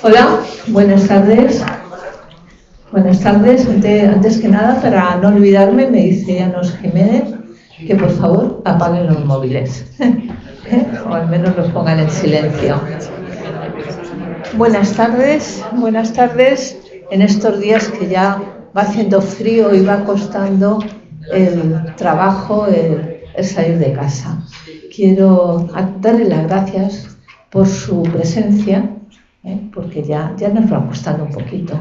Hola, buenas tardes. Buenas tardes. Antes que nada, para no olvidarme, me dice Llanos Jiménez que por favor apaguen los móviles, o al menos los pongan en silencio. Buenas tardes. En estos días que ya va haciendo frío y va costando el trabajo, el salir de casa. Quiero darle las gracias por su presencia, porque ya nos va costando un poquito.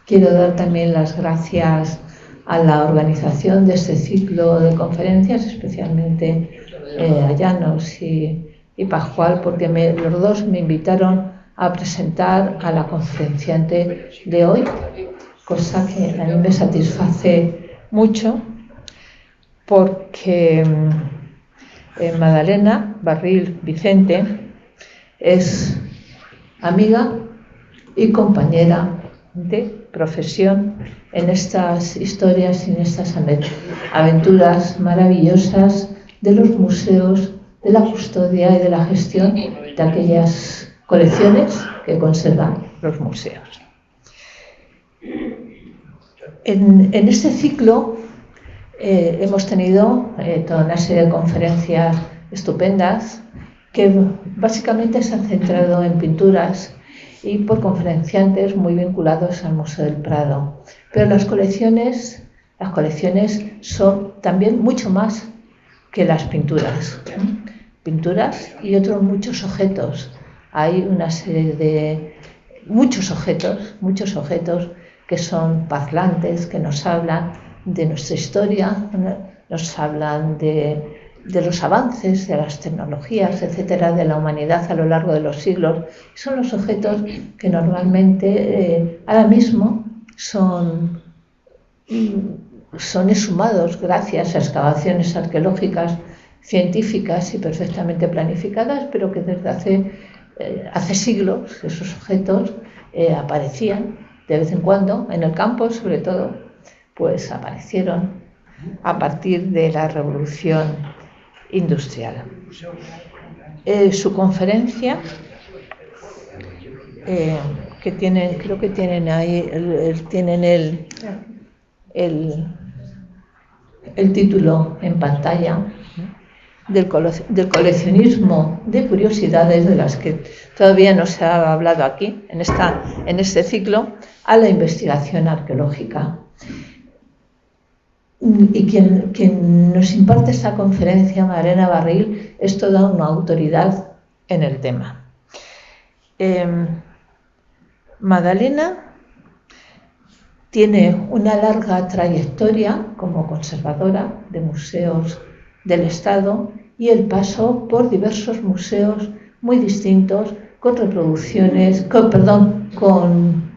Quiero dar también las gracias a la organización de este ciclo de conferencias, especialmente a Llanos y Pascual, porque los dos me invitaron a presentar a la conferenciante de hoy, cosa que a mí me satisface mucho, porque Madalena Barril Vicente es amiga y compañera de profesión en estas historias y en estas aventuras maravillosas de los museos, de la custodia y de la gestión de aquellas colecciones que conservan los museos. En este ciclo hemos tenido toda una serie de conferencias estupendas que básicamente se han centrado en pinturas y por conferenciantes muy vinculados al Museo del Prado. Pero las colecciones son también mucho más que las pinturas. Pinturas y otros muchos objetos. Hay una serie de muchos objetos que son parlantes, que nos hablan de nuestra historia, nos hablan de los avances, de las tecnologías, etcétera, de la humanidad a lo largo de los siglos. Son los objetos que normalmente ahora mismo son exhumados gracias a excavaciones arqueológicas, científicas y perfectamente planificadas, pero que desde hace siglos esos objetos aparecían de vez en cuando en el campo, sobre todo, pues aparecieron a partir de la Revolución Industrial. Su conferencia, que tienen, creo que tienen ahí, tienen el título en pantalla, del coleccionismo de curiosidades, de las que todavía no se ha hablado aquí, en este ciclo, a la investigación arqueológica. Y quien nos imparte esta conferencia, Madalena Barril, es toda una autoridad en el tema. Madalena tiene una larga trayectoria como conservadora de museos del Estado y el paso por diversos museos muy distintos, con reproducciones, con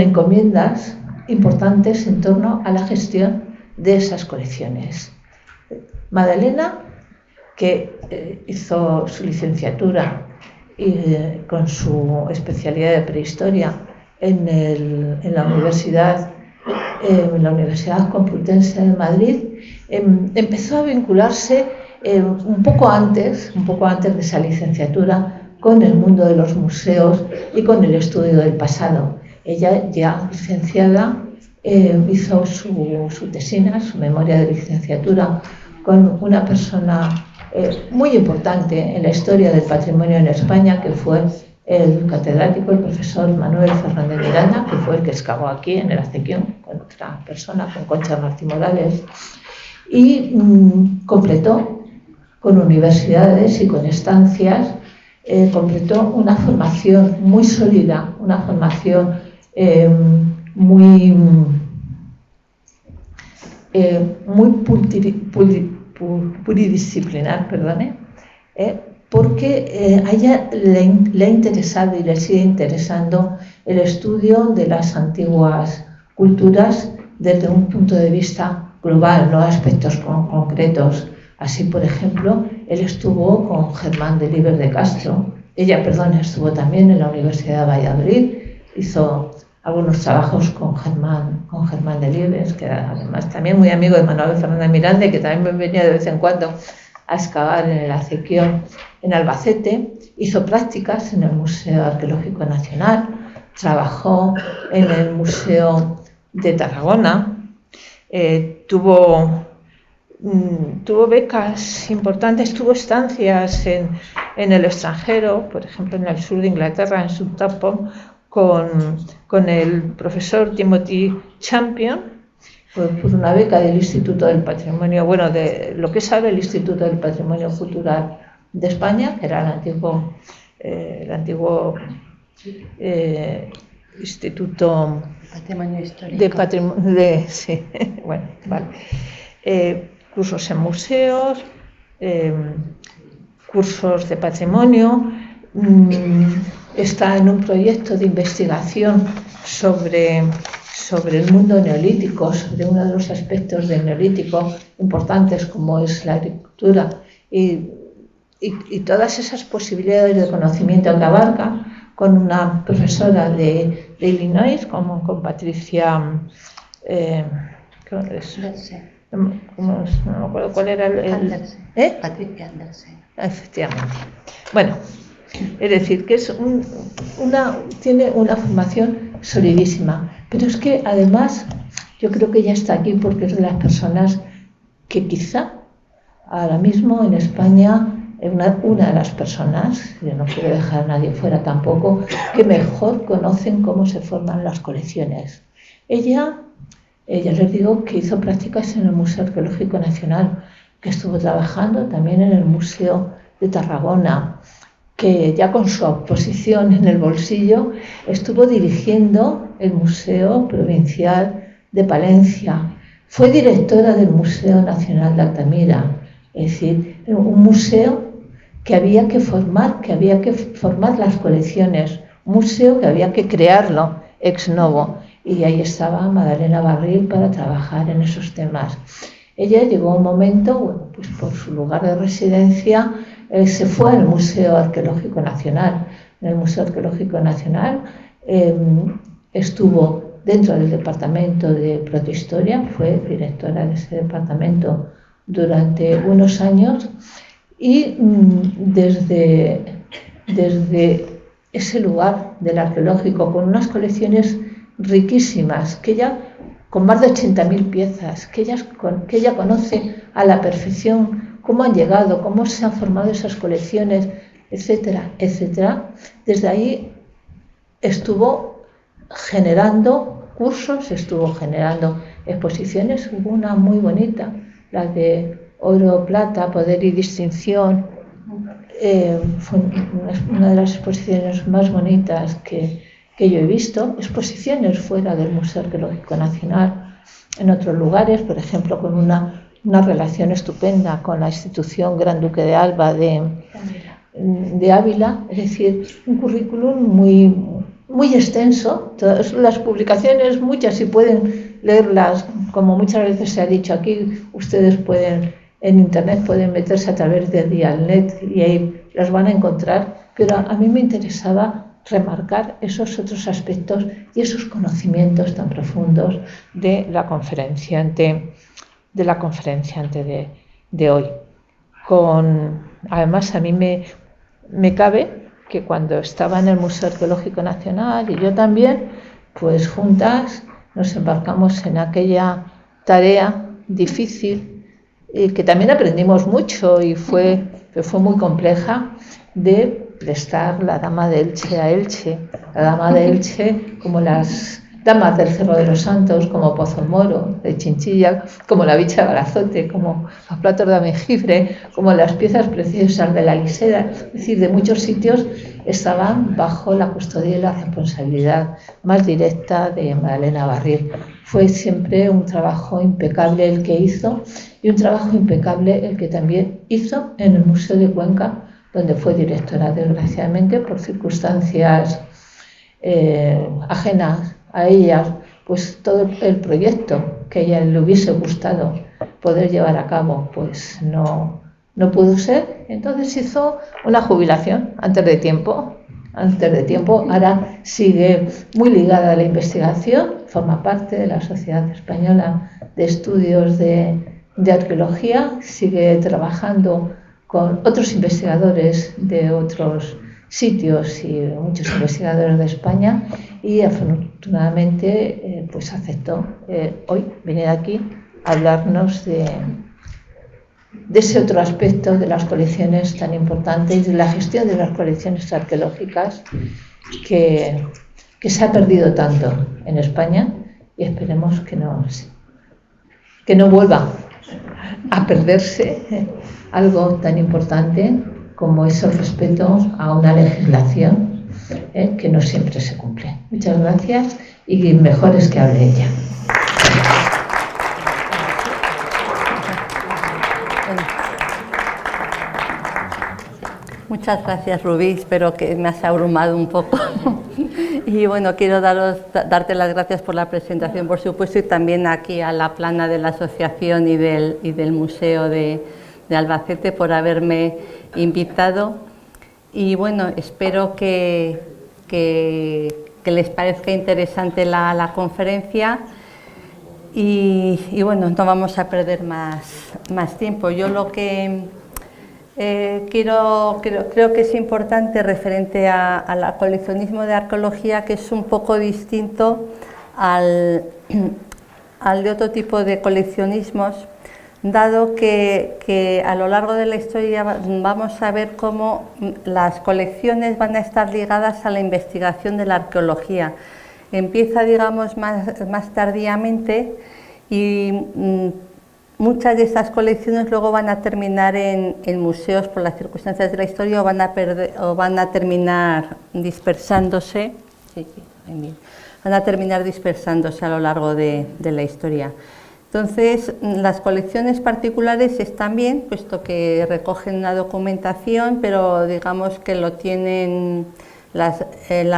encomiendas importantes en torno a la gestión de esas colecciones. Madalena, que hizo su licenciatura con su especialidad de prehistoria en la Universidad Complutense de Madrid, empezó a vincularse un poco antes de esa licenciatura con el mundo de los museos y con el estudio del pasado. Ella, ya licenciada, hizo su tesina, su memoria de licenciatura, con una persona muy importante en la historia del patrimonio en España, que fue el catedrático, el profesor Manuel Fernández Miranda, que fue el que excavó aquí en el Acequión, con otra persona, con Concha Martí Morales, y completó con universidades y con estancias, completó una formación muy sólida, una formación muy pluridisciplinar, porque a ella le ha interesado y le sigue interesando el estudio de las antiguas culturas desde un punto de vista global, no aspectos concretos. Así, por ejemplo, él estuvo con Germán de Líber de Castro. Ella, estuvo también en la Universidad de Valladolid, hizo algunos trabajos con Germán de Líber, que era además también muy amigo de Manuel Fernández Miranda, que también venía de vez en cuando a excavar en el Acequión, en Albacete, hizo prácticas en el Museo Arqueológico Nacional, trabajó en el Museo de Tarragona, tuvo becas importantes, tuvo estancias en el extranjero, por ejemplo en el sur de Inglaterra, en Southampton, con el profesor Timothy Champion, por una beca del Instituto del Patrimonio, bueno, de lo que es ahora el Instituto del Patrimonio Cultural de España, que era el antiguo Instituto Patrimonio Histórico. de Patrimonio, sí, bueno, vale. Cursos en museos, cursos de patrimonio, está en un proyecto de investigación sobre el mundo neolítico, sobre uno de los aspectos del neolítico importantes como es la agricultura y todas esas posibilidades de conocimiento que abarca, con una profesora de Illinois, con Patricia, no me acuerdo cuál era Andersen. Patricia Andersen. Efectivamente. Bueno, es decir, que tiene una formación solidísima, pero es que además yo creo que ella está aquí porque es de las personas que quizá ahora mismo en España es una de las personas, yo no quiero dejar a nadie fuera tampoco, que mejor conocen cómo se forman las colecciones. Ella les digo que hizo prácticas en el Museo Arqueológico Nacional, que estuvo trabajando también en el Museo de Tarragona, que ya con su oposición en el bolsillo estuvo dirigiendo el Museo Provincial de Palencia. Fue directora del Museo Nacional de Altamira, es decir, un museo que había que formar las colecciones, un museo que había que crearlo ex novo. Y ahí estaba Madalena Barril para trabajar en esos temas. Ella llegó a un momento, bueno, pues por su lugar de residencia, se fue al Museo Arqueológico Nacional. En el Museo Arqueológico Nacional estuvo dentro del departamento de protohistoria, fue directora de ese departamento durante unos años y desde ese lugar del arqueológico, con unas colecciones riquísimas, que ella, con más de 80.000 piezas, que ella conoce a la perfección cómo han llegado, cómo se han formado esas colecciones, etcétera, etcétera. Desde ahí estuvo generando cursos, estuvo generando exposiciones. Hubo una muy bonita, la de oro, plata, poder y distinción. Fue una de las exposiciones más bonitas que yo he visto, exposiciones fuera del Museo Arqueológico Nacional, en otros lugares, por ejemplo, con una relación estupenda con la institución Gran Duque de Alba de Ávila, es decir, un currículum muy extenso. Todas las publicaciones, muchas, si pueden leerlas, como muchas veces se ha dicho aquí, ustedes pueden, en internet pueden meterse a través de Dialnet y ahí las van a encontrar, pero a mí me interesaba remarcar esos otros aspectos y esos conocimientos tan profundos de la conferenciante de hoy. Además, a mí me cabe que cuando estaba en el Museo Arqueológico Nacional y yo también, pues juntas nos embarcamos en aquella tarea difícil que también aprendimos mucho y fue muy compleja, de prestar la Dama de Elche a Elche, la Dama de Elche como las damas del Cerro de los Santos, como Pozo Moro, de Chinchilla, como la Bicha de Balazote, como los platos de Amejibre, como las piezas preciosas de la Lisera, es decir, de muchos sitios estaban bajo la custodia y la responsabilidad más directa de Madalena Barril. Fue siempre un trabajo impecable el que hizo y un trabajo impecable el que también hizo en el Museo de Cuenca, donde fue directora, desgraciadamente, por circunstancias ajenas a ella, pues todo el proyecto que a ella le hubiese gustado poder llevar a cabo, pues no pudo ser. Entonces hizo una jubilación antes de tiempo. Ahora sigue muy ligada a la investigación, forma parte de la Sociedad Española de Estudios de Arqueología, sigue trabajando con otros investigadores de otros sitios y muchos investigadores de España, y afortunadamente pues aceptó hoy venir aquí a hablarnos de ese otro aspecto de las colecciones tan importantes, de la gestión de las colecciones arqueológicas que se ha perdido tanto en España, y esperemos que no vuelva a perderse algo tan importante como es el respeto a una legislación que no siempre se cumple. Muchas gracias, y mejor es que hable ella. Muchas gracias, Rubí, espero que me has abrumado un poco. Y bueno, quiero darte las gracias por la presentación, por supuesto, y también aquí a la plana de la asociación y del Museo de Albacete por haberme invitado. Y bueno, espero que les parezca interesante la conferencia. Y bueno, no vamos a perder más tiempo. Yo lo que creo que es importante referente al coleccionismo de arqueología, que es un poco distinto al de otro tipo de coleccionismos, dado que a lo largo de la historia vamos a ver cómo las colecciones van a estar ligadas a la investigación de la arqueología. Empieza, digamos, más tardíamente, y muchas de estas colecciones luego van a terminar en museos por las circunstancias de la historia, o van a terminar dispersándose. Van a terminar dispersándose a lo largo de la historia. Entonces, las colecciones particulares están bien, puesto que recogen una documentación, pero digamos que lo tienen. Las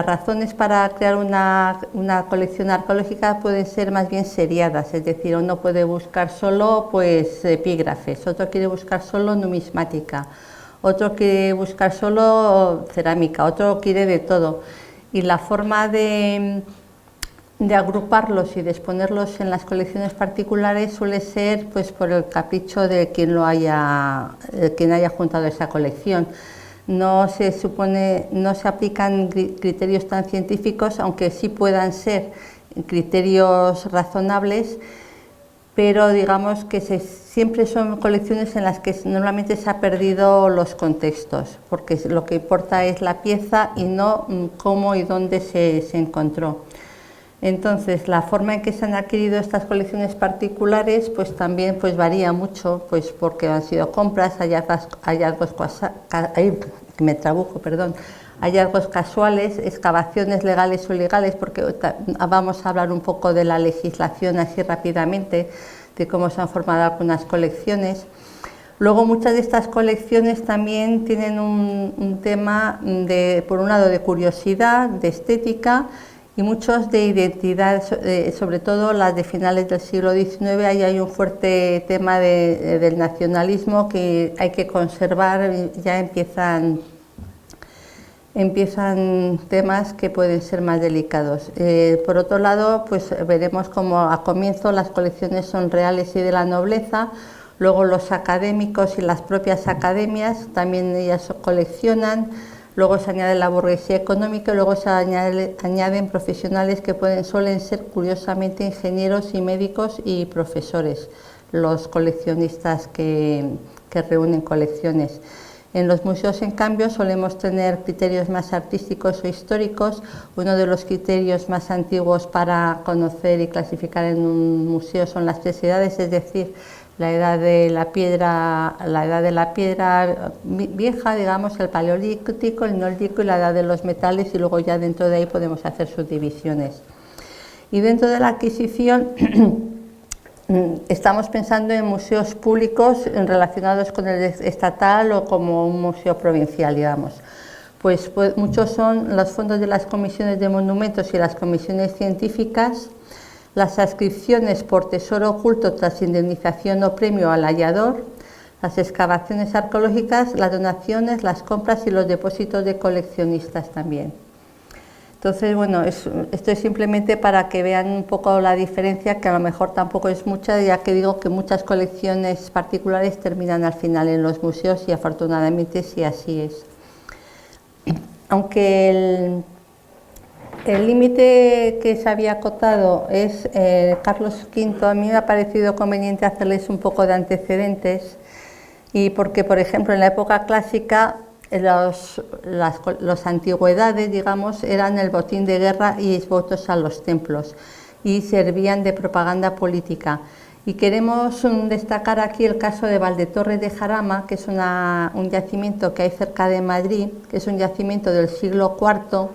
razones para crear una colección arqueológica pueden ser más bien seriadas, es decir, uno puede buscar solo pues epígrafes, otro quiere buscar solo numismática, otro quiere buscar solo cerámica, otro quiere de todo. Y la forma de agruparlos y de exponerlos en las colecciones particulares suele ser pues por el capricho de quien haya juntado esa colección. No se aplican criterios tan científicos, aunque sí puedan ser criterios razonables, pero digamos que siempre son colecciones en las que normalmente se ha perdido los contextos, porque lo que importa es la pieza y no cómo y dónde se encontró. Entonces, la forma en que se han adquirido estas colecciones particulares pues también pues varía mucho, pues porque han sido compras, hallazgos casuales, excavaciones legales o ilegales, porque vamos a hablar un poco de la legislación así rápidamente, de cómo se han formado algunas colecciones. Luego, muchas de estas colecciones también tienen un tema, por un lado, de curiosidad, de estética, y muchos de identidad, sobre todo las de finales del siglo XIX. Ahí hay un fuerte tema del nacionalismo que hay que conservar. Ya empiezan temas que pueden ser más delicados. Por otro lado, pues veremos como a comienzo las colecciones son reales y de la nobleza. Luego los académicos y las propias academias también ellas coleccionan. Luego se añade la burguesía económica, y luego se añaden profesionales que suelen ser curiosamente ingenieros y médicos y profesores, los coleccionistas que reúnen colecciones. En los museos, en cambio, solemos tener criterios más artísticos o históricos. Uno de los criterios más antiguos para conocer y clasificar en un museo son las 3 edades, es decir, la edad de la piedra vieja, digamos, el paleolítico, el neolítico y la edad de los metales, y luego ya dentro de ahí podemos hacer subdivisiones. Y dentro de la adquisición estamos pensando en museos públicos relacionados con el estatal o como un museo provincial, digamos. Pues muchos son los fondos de las comisiones de monumentos y las comisiones científicas, las adscripciones por tesoro oculto tras indemnización o premio al hallador, las excavaciones arqueológicas, las donaciones, las compras y los depósitos de coleccionistas también. Entonces, bueno, esto es simplemente para que vean un poco la diferencia, que a lo mejor tampoco es mucha, ya que digo que muchas colecciones particulares terminan al final en los museos y afortunadamente sí así es. Aunque el límite que se había acotado es Carlos V, a mí me ha parecido conveniente hacerles un poco de antecedentes, y porque, por ejemplo, en la época clásica las antigüedades, digamos, eran el botín de guerra y votos a los templos y servían de propaganda política. Y queremos destacar aquí el caso de Valdetorres de Jarama, que es un yacimiento que hay cerca de Madrid, que es un yacimiento del siglo IV,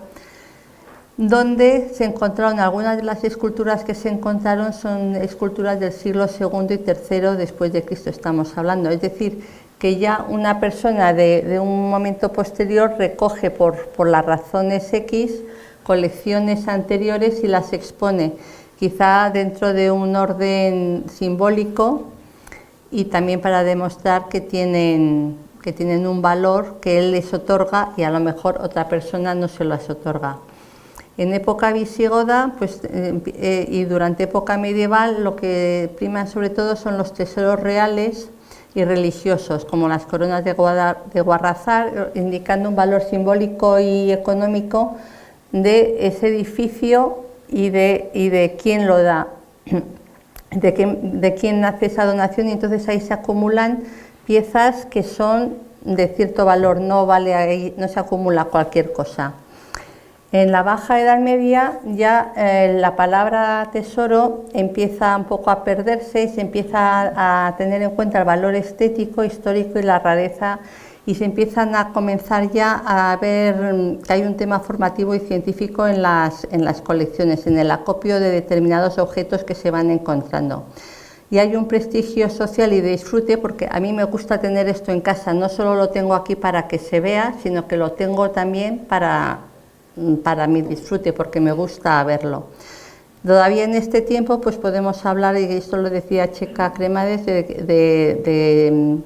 donde se encontraron algunas de las esculturas que se encontraron son esculturas del siglo II y III después de Cristo, estamos hablando. Es decir, que ya una persona de un momento posterior recoge por las razones X colecciones anteriores y las expone, quizá dentro de un orden simbólico y también para demostrar que tienen un valor que él les otorga y a lo mejor otra persona no se las otorga. En época visigoda y durante época medieval lo que priman sobre todo son los tesoros reales y religiosos, como las coronas de Guarrazar, indicando un valor simbólico y económico de ese edificio y de quién lo da, de quién hace esa donación, y entonces ahí se acumulan piezas que son de cierto valor, no se acumula cualquier cosa. En la Baja Edad Media ya la palabra tesoro empieza un poco a perderse y se empieza a tener en cuenta el valor estético, histórico y la rareza, y se empiezan a comenzar ya a ver que hay un tema formativo y científico en las colecciones, en el acopio de determinados objetos que se van encontrando. Y hay un prestigio social y de disfrute, porque a mí me gusta tener esto en casa, no solo lo tengo aquí para que se vea, sino que lo tengo también para mi disfrute, porque me gusta verlo. Todavía en este tiempo pues podemos hablar, y esto lo decía Checa Cremades, de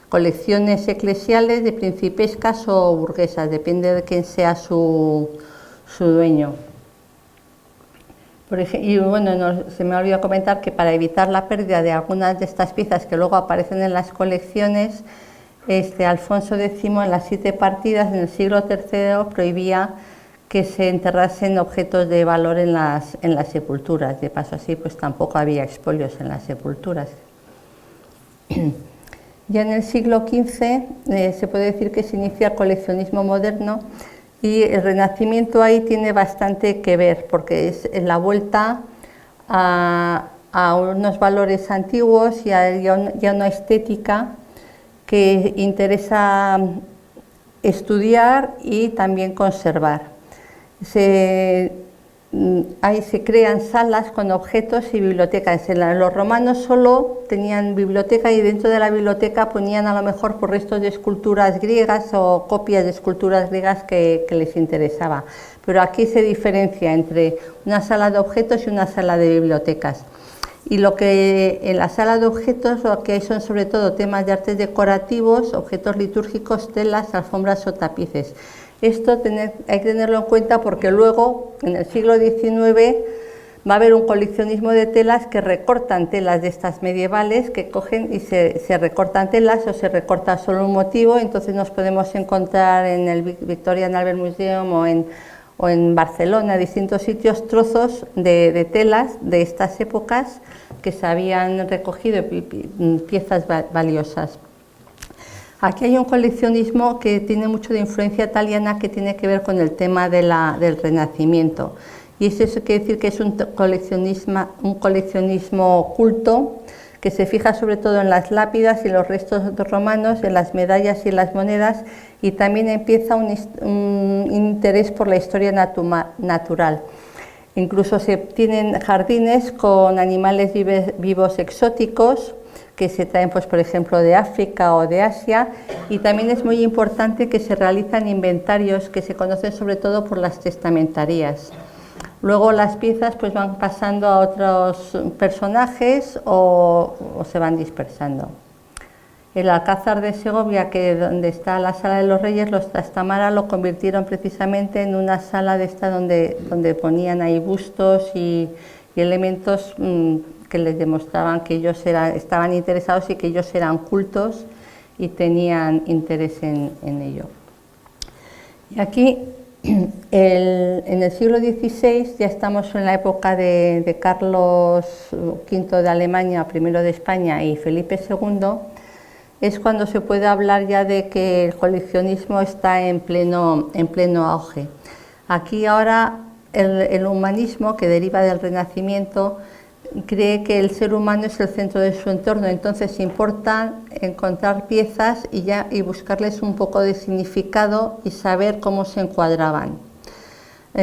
colecciones eclesiales, de principescas o burguesas, depende de quién sea su dueño. Y bueno, se me olvidó comentar que para evitar la pérdida de algunas de estas piezas que luego aparecen en las colecciones, Alfonso X en las 7 partidas en el siglo III prohibía que se enterrasen objetos de valor en las sepulturas. De paso así, pues tampoco había expolios en las sepulturas. Ya en el siglo XV se puede decir que se inicia el coleccionismo moderno, y el Renacimiento ahí tiene bastante que ver, porque es la vuelta a unos valores antiguos y a una estética que interesa estudiar y también conservar. Ahí se crean salas con objetos y bibliotecas. Los romanos solo tenían biblioteca, y dentro de la biblioteca ponían a lo mejor por restos de esculturas griegas o copias de esculturas griegas que les interesaba. Pero aquí se diferencia entre una sala de objetos y una sala de bibliotecas. Y lo que en la sala de objetos lo que hay son sobre todo temas de artes decorativos, objetos litúrgicos, telas, alfombras o tapices. Esto hay que tenerlo en cuenta, porque luego, en el siglo XIX, va a haber un coleccionismo de telas que recortan telas de estas medievales, que cogen y se recortan telas o se recorta solo un motivo. Entonces nos podemos encontrar en el Victorian Albert Museum o en Barcelona, distintos sitios, trozos de telas de estas épocas que se habían recogido, piezas valiosas. Aquí hay un coleccionismo que tiene mucho de influencia italiana, que tiene que ver con el tema del Renacimiento. Y eso quiere decir que es un coleccionismo culto, que se fija sobre todo en las lápidas y los restos romanos, en las medallas y en las monedas, y también empieza un interés por la historia natural. Incluso se tienen jardines con animales vivos exóticos, que se traen, pues, por ejemplo, de África o de Asia, y también es muy importante que se realizan inventarios que se conocen sobre todo por las testamentarías. Luego las piezas pues van pasando a otros personajes o se van dispersando. El Alcázar de Segovia, que donde está la Sala de los Reyes, los Trastámara lo convirtieron precisamente en una sala de esta donde ponían ahí bustos y elementos que les demostraban que ellos estaban interesados y que ellos eran cultos y tenían interés en ello. Y aquí, en el siglo XVI, ya estamos en la época de Carlos V de Alemania, I de España y Felipe II, es cuando se puede hablar ya de que el coleccionismo está en pleno auge. Aquí ahora el humanismo, que deriva del Renacimiento, cree que el ser humano es el centro de su entorno, entonces importa encontrar piezas y buscarles un poco de significado y saber cómo se encuadraban.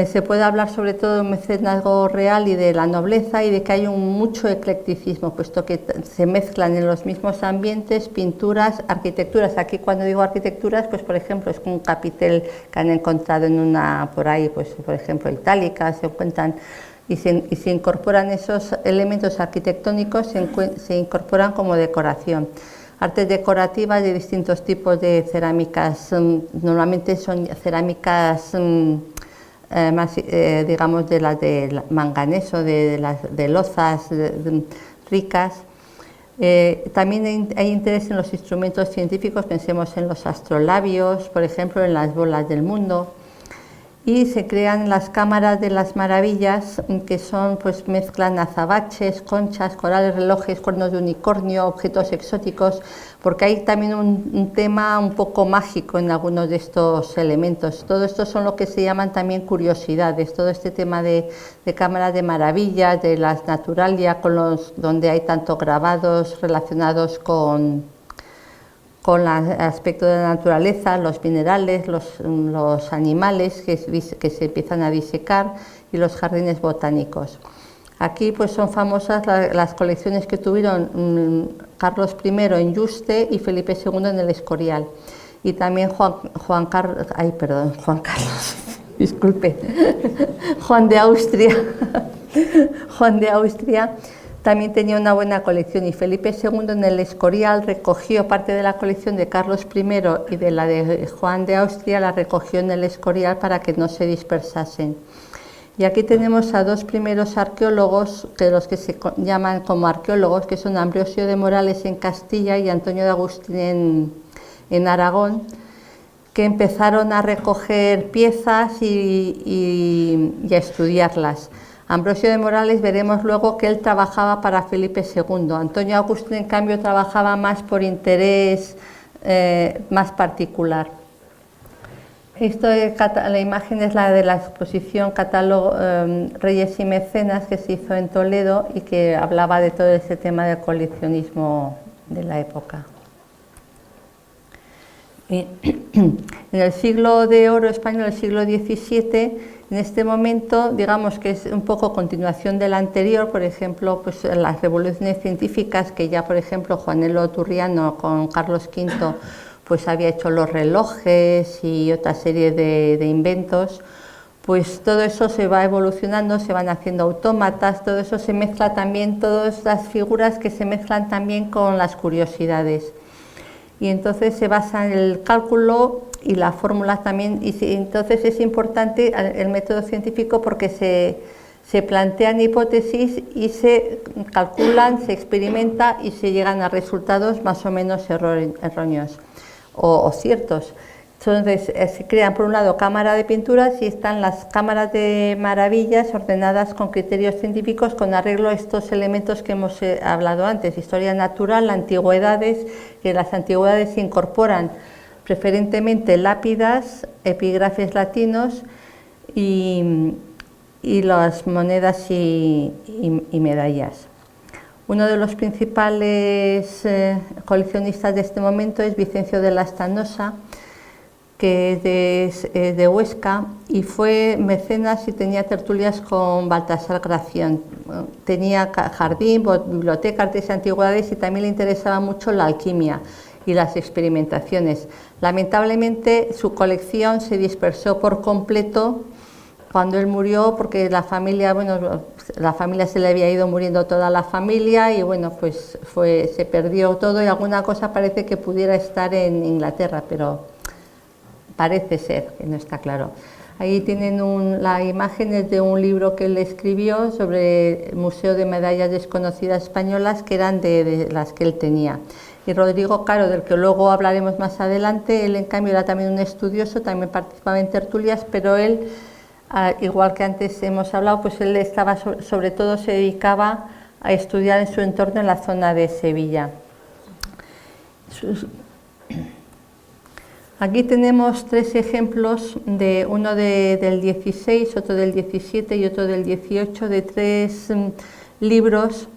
Se puede hablar sobre todo de un mecenazgo real y de la nobleza y de que hay mucho eclecticismo, puesto que se mezclan en los mismos ambientes pinturas, arquitecturas. Aquí cuando digo arquitecturas, pues por ejemplo es un capitel que han encontrado en una por ahí, pues por ejemplo itálica, se encuentran y se incorporan esos elementos arquitectónicos, se incorporan como decoración. Artes decorativas de distintos tipos de cerámicas, normalmente son cerámicas más, digamos, de las de manganeso, de lozas ricas. También hay interés en los instrumentos científicos, pensemos en los astrolabios, por ejemplo, en las bolas del mundo. Y se crean las cámaras de las maravillas, que son, pues mezclan azabaches, conchas, corales, relojes, cuernos de unicornio, objetos exóticos, porque hay también un tema un poco mágico en algunos de estos elementos. Todo esto son lo que se llaman también curiosidades, todo este tema de cámaras de maravillas, de las naturalia, donde hay tanto grabados relacionados con el aspecto de la naturaleza, los minerales, los animales que se empiezan a disecar y los jardines botánicos. Aquí pues son famosas las colecciones que tuvieron Carlos I en Yuste y Felipe II en el Escorial. Y también Juan Carlos, disculpe, Juan de Austria también tenía una buena colección, y Felipe II en el Escorial recogió parte de la colección de Carlos I y de la de Juan de Austria, la recogió en el Escorial para que no se dispersasen. Y aquí tenemos a dos primeros arqueólogos, de los que se llaman como arqueólogos, que son Ambrosio de Morales en Castilla y Antonio de Agustín en Aragón, que empezaron a recoger piezas y a estudiarlas. Ambrosio de Morales veremos luego que él trabajaba para Felipe II. Antonio Agustín, en cambio, trabajaba más por interés más particular. La imagen es la de la exposición Catálogo Reyes y Mecenas, que se hizo en Toledo y que hablaba de todo ese tema del coleccionismo de la época. En el siglo de oro español, el siglo XVII, en este momento, digamos que es un poco continuación del anterior, por ejemplo, pues las revoluciones científicas que ya, por ejemplo, Juanelo Turriano con Carlos V pues había hecho los relojes y otra serie de inventos, pues todo eso se va evolucionando, se van haciendo autómatas, todo eso se mezcla también, todas las figuras que se mezclan también con las curiosidades. Y entonces se basa en el cálculo y la fórmula también, y entonces es importante el método científico porque se plantean hipótesis y se calculan, se experimenta y se llegan a resultados más o menos erróneos o ciertos. Entonces se crean por un lado cámaras de pinturas y están las cámaras de maravillas ordenadas con criterios científicos con arreglo a estos elementos que hemos hablado antes, historia natural, antigüedades, que las antigüedades se incorporan preferentemente lápidas, epígrafes latinos y las monedas y medallas. Uno de los principales coleccionistas de este momento es Vicencio de Lastanosa, que es de Huesca, y fue mecenas y tenía tertulias con Baltasar Gracián. Tenía jardín, biblioteca, artes y antigüedades, y también le interesaba mucho la alquimia y las experimentaciones. Lamentablemente su colección se dispersó por completo cuando él murió, porque la familia, bueno, la familia se le había ido muriendo toda la familia y bueno, pues se perdió todo y alguna cosa parece que pudiera estar en Inglaterra, pero parece ser que no está claro. Ahí tienen las imágenes de un libro que él escribió sobre el Museo de Medallas Desconocidas Españolas, que eran de las que él tenía. Y Rodrigo Caro, del que luego hablaremos más adelante, él en cambio era también un estudioso, también participaba en tertulias, pero él, igual que antes hemos hablado, pues él estaba, sobre todo se dedicaba a estudiar en su entorno en la zona de Sevilla. Aquí tenemos tres ejemplos, uno del 16, otro del 17 y otro del 18, de tres libros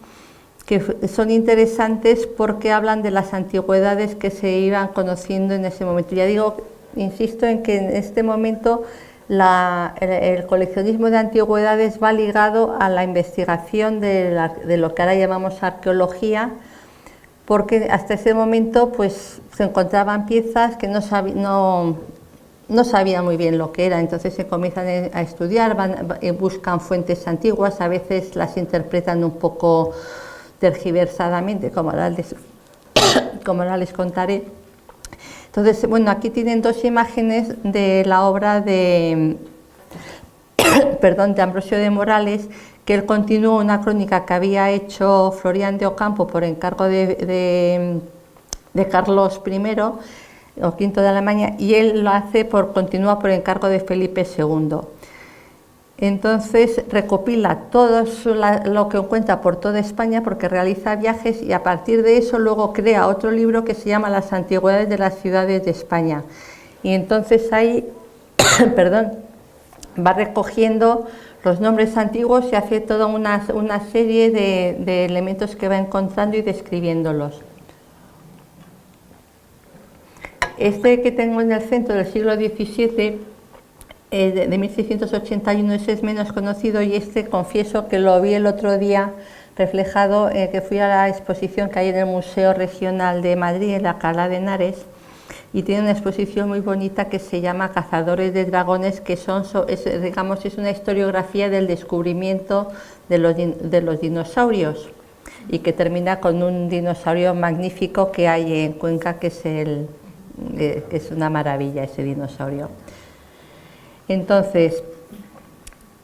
que son interesantes porque hablan de las antigüedades que se iban conociendo en ese momento. Ya digo, insisto en que en este momento el coleccionismo de antigüedades va ligado a la investigación de lo que ahora llamamos arqueología, porque hasta ese momento pues se encontraban piezas que no sabían muy bien lo que era, entonces se comienzan a estudiar, buscan fuentes antiguas, a veces las interpretan un poco tergiversadamente, como ahora les contaré. Entonces, bueno, aquí tienen dos imágenes de la obra de Ambrosio de Morales, que él continuó una crónica que había hecho Florián de Ocampo por encargo de Carlos I o V de Alemania, y él lo continúa por encargo de Felipe II. Entonces recopila todo lo que encuentra por toda España, porque realiza viajes, y a partir de eso luego crea otro libro que se llama Las antigüedades de las ciudades de España. Y entonces ahí va recogiendo los nombres antiguos y hace toda una serie de elementos que va encontrando y describiéndolos. Este que tengo en el centro, del siglo XVII, de 1681, ese es menos conocido, y este confieso que lo vi el otro día reflejado, que fui a la exposición que hay en el Museo Regional de Madrid, en la Alcalá de Henares, y tiene una exposición muy bonita que se llama Cazadores de Dragones, que es una historiografía del descubrimiento de los dinosaurios, y que termina con un dinosaurio magnífico que hay en Cuenca, que es una maravilla ese dinosaurio. Entonces,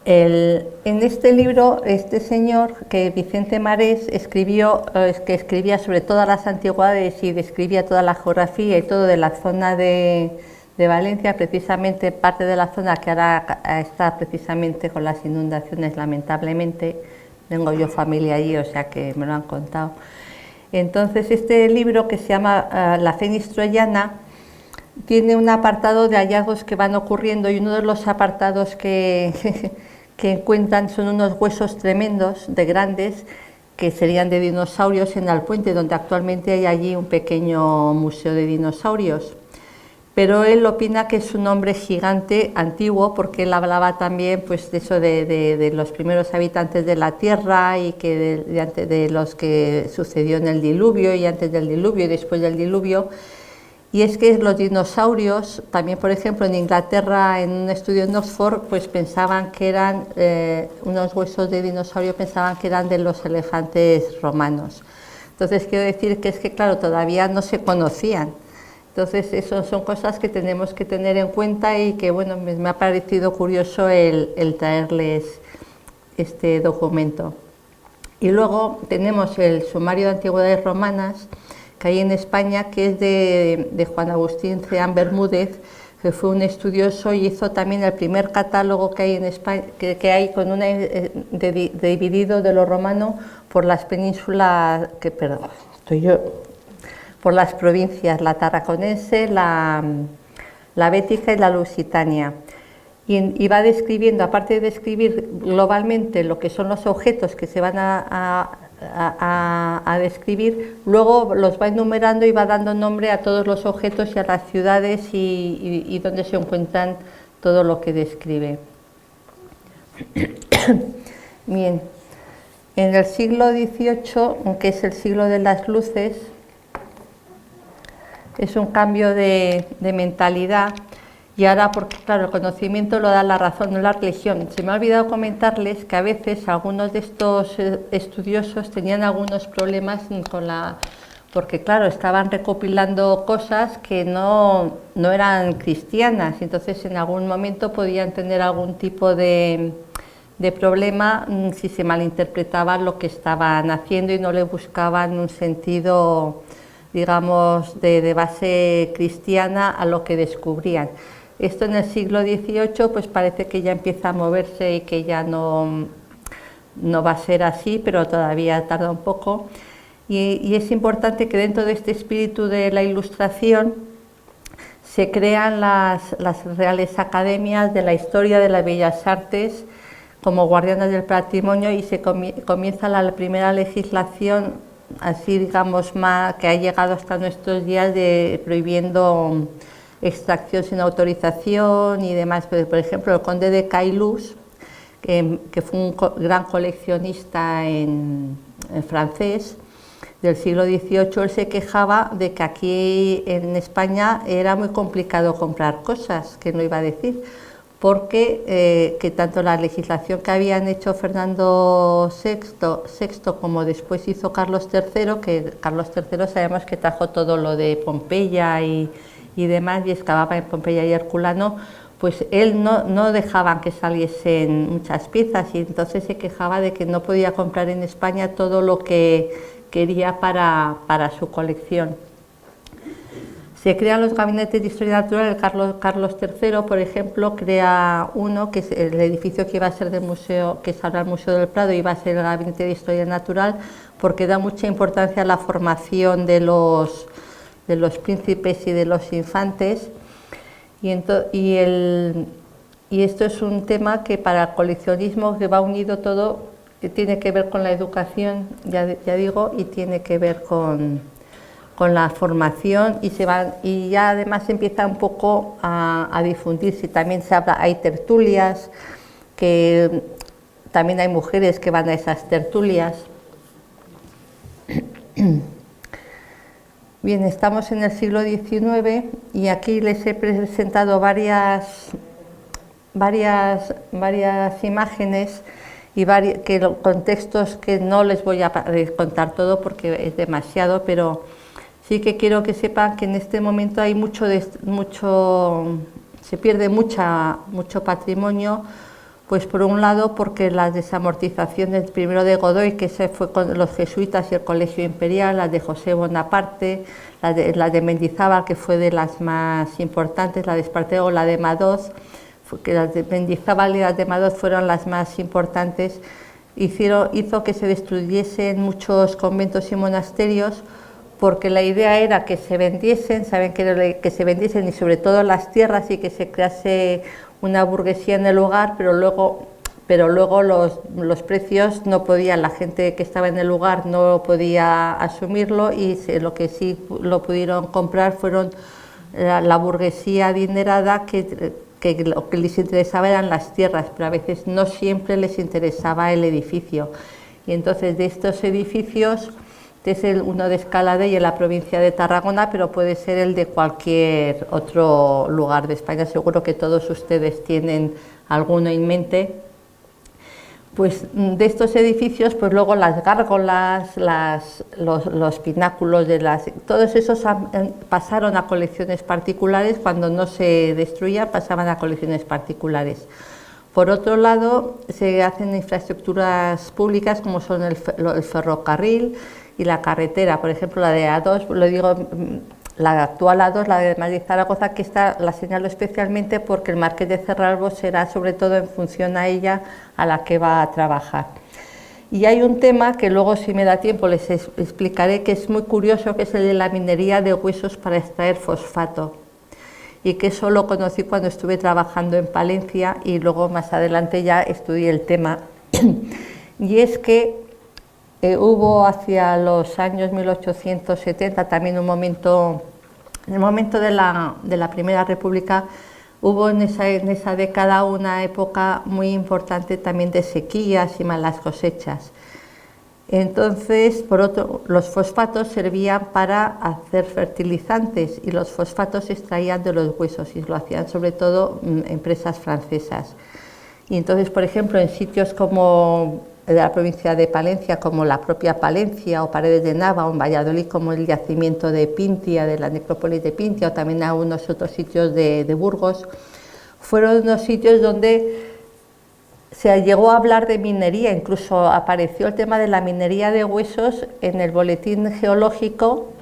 en este libro, este señor, que Vicente Marés que escribía sobre todas las antigüedades y describía toda la geografía y todo de la zona de Valencia, precisamente parte de la zona que ahora está precisamente con las inundaciones, lamentablemente. Tengo yo familia allí, o sea que me lo han contado. Entonces, este libro, que se llama La Fénix Troyana, tiene un apartado de hallazgos que van ocurriendo, y uno de los apartados que encuentran son unos huesos tremendos, de grandes, que serían de dinosaurios en Alpuente, donde actualmente hay allí un pequeño museo de dinosaurios. Pero él opina que es un hombre gigante antiguo, porque él hablaba también pues, de eso de los primeros habitantes de la Tierra, y que de los que sucedió en el diluvio, y antes del diluvio y después del diluvio. Y es que los dinosaurios, también por ejemplo en Inglaterra, en un estudio en Oxford, pues pensaban que eran unos huesos de dinosaurio, pensaban que eran de los elefantes romanos. Entonces quiero decir que es que claro, todavía no se conocían. Entonces eso son cosas que tenemos que tener en cuenta, y que bueno, me ha parecido curioso el traerles este documento. Y luego tenemos el Sumario de Antigüedades Romanas, que hay en España, que es de Juan Agustín Ceán Bermúdez, que fue un estudioso y hizo también el primer catálogo que hay en España, que hay con dividido de lo romano por las penínsulas, por las provincias, la tarraconense, la bética y la lusitania. Y va describiendo, aparte de describir globalmente lo que son los objetos que se van a describir, luego los va enumerando y va dando nombre a todos los objetos y a las ciudades y donde se encuentran todo lo que describe. Bien, en el siglo XVIII, que es el siglo de las luces, es un cambio de mentalidad, Y ahora, porque claro, el conocimiento lo da la razón, no la religión. Se me ha olvidado comentarles que a veces algunos de estos estudiosos tenían algunos problemas porque claro, estaban recopilando cosas que no eran cristianas, entonces en algún momento podían tener algún tipo de problema si se malinterpretaba lo que estaban haciendo y no le buscaban un sentido, digamos, de base cristiana a lo que descubrían. Esto en el siglo XVIII pues parece que ya empieza a moverse y que ya no va a ser así, pero todavía tarda un poco. Y es importante que dentro de este espíritu de la Ilustración se crean las Reales Academias de la Historia de las Bellas Artes como guardianas del patrimonio, y se comienza la primera legislación, así digamos, que ha llegado hasta nuestros días, de prohibiendo extracción sin autorización y demás. Por ejemplo, el conde de Caylus, que fue un gran coleccionista en francés del siglo XVIII, él se quejaba de que aquí en España era muy complicado comprar cosas, que no iba a decir, porque que tanto la legislación que habían hecho Fernando VI como después hizo Carlos III, que Carlos III sabemos que trajo todo lo de Pompeya y demás, y excavaba en Pompeya y Herculano, pues él no dejaban que saliesen muchas piezas, y entonces se quejaba de que no podía comprar en España todo lo que quería para su colección. Se crean los gabinetes de historia natural. Carlos III, por ejemplo, crea uno, que es el edificio que iba a ser del museo, que es ahora el Museo del Prado, iba a ser el gabinete de historia natural, porque da mucha importancia a la formación de los príncipes y de los infantes, y esto es un tema que para el coleccionismo, que va unido todo, que tiene que ver con la educación, ya digo, y tiene que ver con la formación, y ya además empieza un poco a difundirse. También se habla, hay tertulias, que también hay mujeres que van a esas tertulias. Bien, estamos en el siglo XIX y aquí les he presentado varias imágenes y contextos que no les voy a contar todo porque es demasiado, pero sí que quiero que sepan que en este momento hay se pierde mucho patrimonio, pues por un lado porque las desamortizaciones, primero de Godoy, que se fue con los jesuitas y el Colegio Imperial, las de José Bonaparte, la de Mendizábal, que fue de las más importantes, la de Espartero, la de Madoz, que las de Mendizábal y las de Madoz fueron las más importantes, hizo que se destruyesen muchos conventos y monasterios, porque la idea era que se vendiesen, saben que se vendiesen, y sobre todo las tierras, y que se crease una burguesía en el lugar, pero luego los precios no podían, la gente que estaba en el lugar no podía asumirlo, y lo que sí lo pudieron comprar fueron la burguesía adinerada, que lo que les interesaba eran las tierras, pero a veces no siempre les interesaba el edificio. Y entonces de estos edificios, es uno de Escaladei en la provincia de Tarragona, pero puede ser el de cualquier otro lugar de España. Seguro que todos ustedes tienen alguno en mente. Pues de estos edificios, pues luego las gárgolas, los pináculos, todos esos pasaron a colecciones particulares. Cuando no se destruían, pasaban a colecciones particulares. Por otro lado, se hacen infraestructuras públicas como son el ferrocarril y la carretera. Por ejemplo, la de A2, lo digo, la actual A2, la de Madrid Zaragoza, que la señalo especialmente porque el Marqués de Cerralbo será sobre todo en función a ella a la que va a trabajar. Y hay un tema que luego, si me da tiempo, les explicaré, que es muy curioso, que es el de la minería de huesos para extraer fosfato, y que eso lo conocí cuando estuve trabajando en Palencia, y luego más adelante ya estudié el tema. Y es que hubo hacia los años 1870 también en el momento de la Primera República, hubo en esa década una época muy importante también de sequías y malas cosechas. Entonces, por otro, los fosfatos servían para hacer fertilizantes y los fosfatos se extraían de los huesos y lo hacían sobre todo empresas francesas. Y entonces, por ejemplo, en sitios como de la provincia de Palencia, como la propia Palencia o Paredes de Nava, o en Valladolid como el yacimiento de Pintia, de la necrópolis de Pintia, o también a unos otros sitios de Burgos, fueron unos sitios donde se llegó a hablar de minería, incluso apareció el tema de la minería de huesos en el boletín geológico,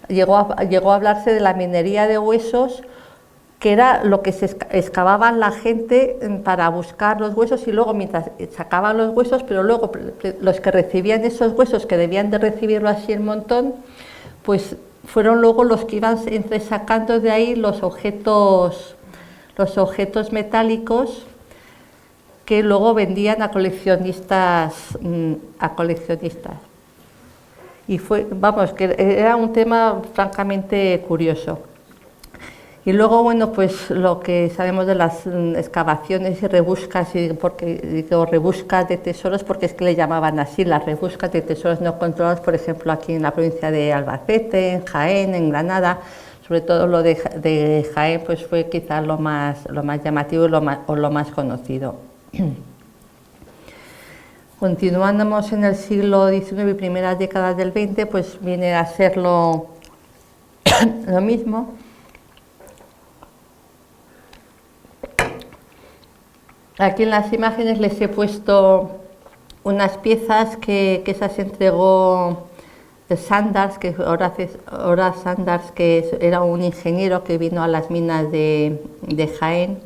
llegó a hablarse de la minería de huesos, que era lo que se excavaban la gente para buscar los huesos y luego mientras sacaban los huesos, pero luego los que recibían esos huesos, que debían de recibirlo así el montón, pues fueron luego los que iban sacando de ahí los objetos metálicos que luego vendían a coleccionistas. Y vamos, que era un tema francamente curioso. Y luego, bueno, pues lo que sabemos de las excavaciones y rebuscas, porque digo rebuscas de tesoros porque es que le llamaban así, las rebuscas de tesoros no controlados, por ejemplo, aquí en la provincia de Albacete, en Jaén, en Granada. Sobre todo lo de Jaén pues fue quizás lo más llamativo y lo más conocido. Continuamos en el siglo XIX y primeras décadas del XX, pues viene a ser lo mismo. Aquí en las imágenes les he puesto unas piezas que esas entregó Sandars, que ahora Sandars, que era un ingeniero que vino a las minas de Jaén,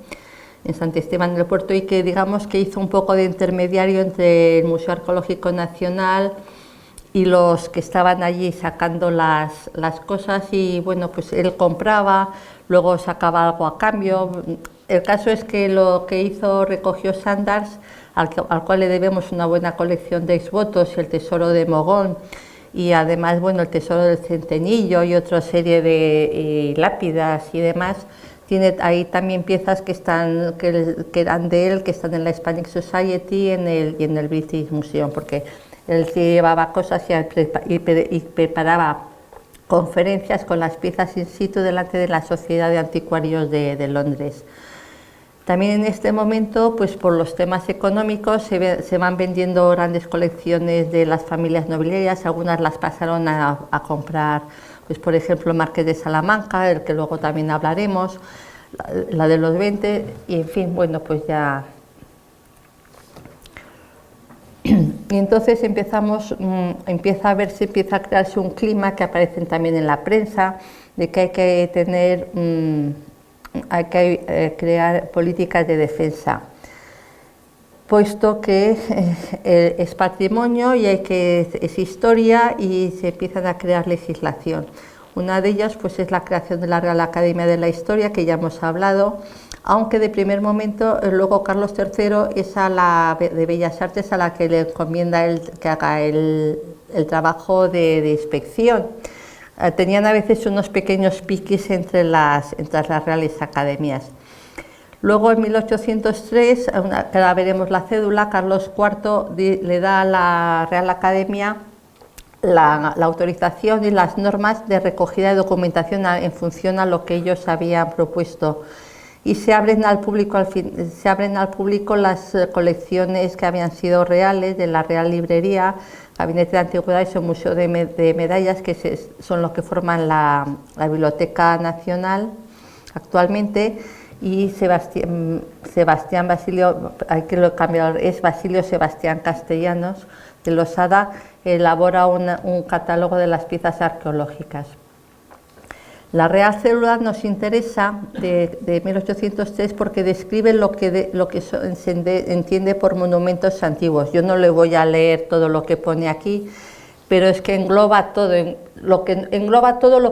en Sant Esteban del Puerto, y que digamos que hizo un poco de intermediario entre el Museo Arqueológico Nacional y los que estaban allí sacando las cosas, y bueno, pues él compraba, luego sacaba algo a cambio. El caso es que lo que recogió Sandars, al cual le debemos una buena colección de exvotos, el tesoro de Mogón, y además, bueno, el tesoro del Centenillo y otra serie de lápidas y demás. Tiene ahí también piezas que eran de él, que están en la Hispanic Society y en el British Museum, porque él sí llevaba cosas y preparaba conferencias con las piezas in situ delante de la Sociedad de Anticuarios de Londres. También en este momento, pues por los temas económicos, se van vendiendo grandes colecciones de las familias nobiliarias, algunas las pasaron a comprar, pues por ejemplo, Marqués de Salamanca, del que luego también hablaremos, la de los 20, y en fin, bueno, pues ya. Y entonces empieza a verse, empieza a crearse un clima que aparecen también en la prensa, de que hay que tener, hay que crear políticas de defensa, puesto que es patrimonio y es historia, y se empiezan a crear legislación. Una de ellas pues es la creación de la Real Academia de la Historia, que ya hemos hablado, aunque de primer momento luego Carlos III es a la de Bellas Artes a la que le encomienda que haga el trabajo de inspección. Tenían a veces unos pequeños piques entre las reales academias. Luego en 1803, que ahora veremos la cédula, Carlos IV le da a la Real Academia la autorización y las normas de recogida de documentación en función a lo que ellos habían propuesto, y se abren al público las colecciones que habían sido reales de la Real Librería, Gabinete de Antigüedades o Museo de Medallas, que son los que forman la Biblioteca Nacional actualmente. Y Sebastián Basilio, hay que lo cambiar, es Basilio Sebastián Castellanos de Losada, elabora un catálogo de las piezas arqueológicas. La Real Cédula nos interesa de 1803 porque describe lo que se entiende por monumentos antiguos. Yo no le voy a leer todo lo que pone aquí, pero es que engloba todo lo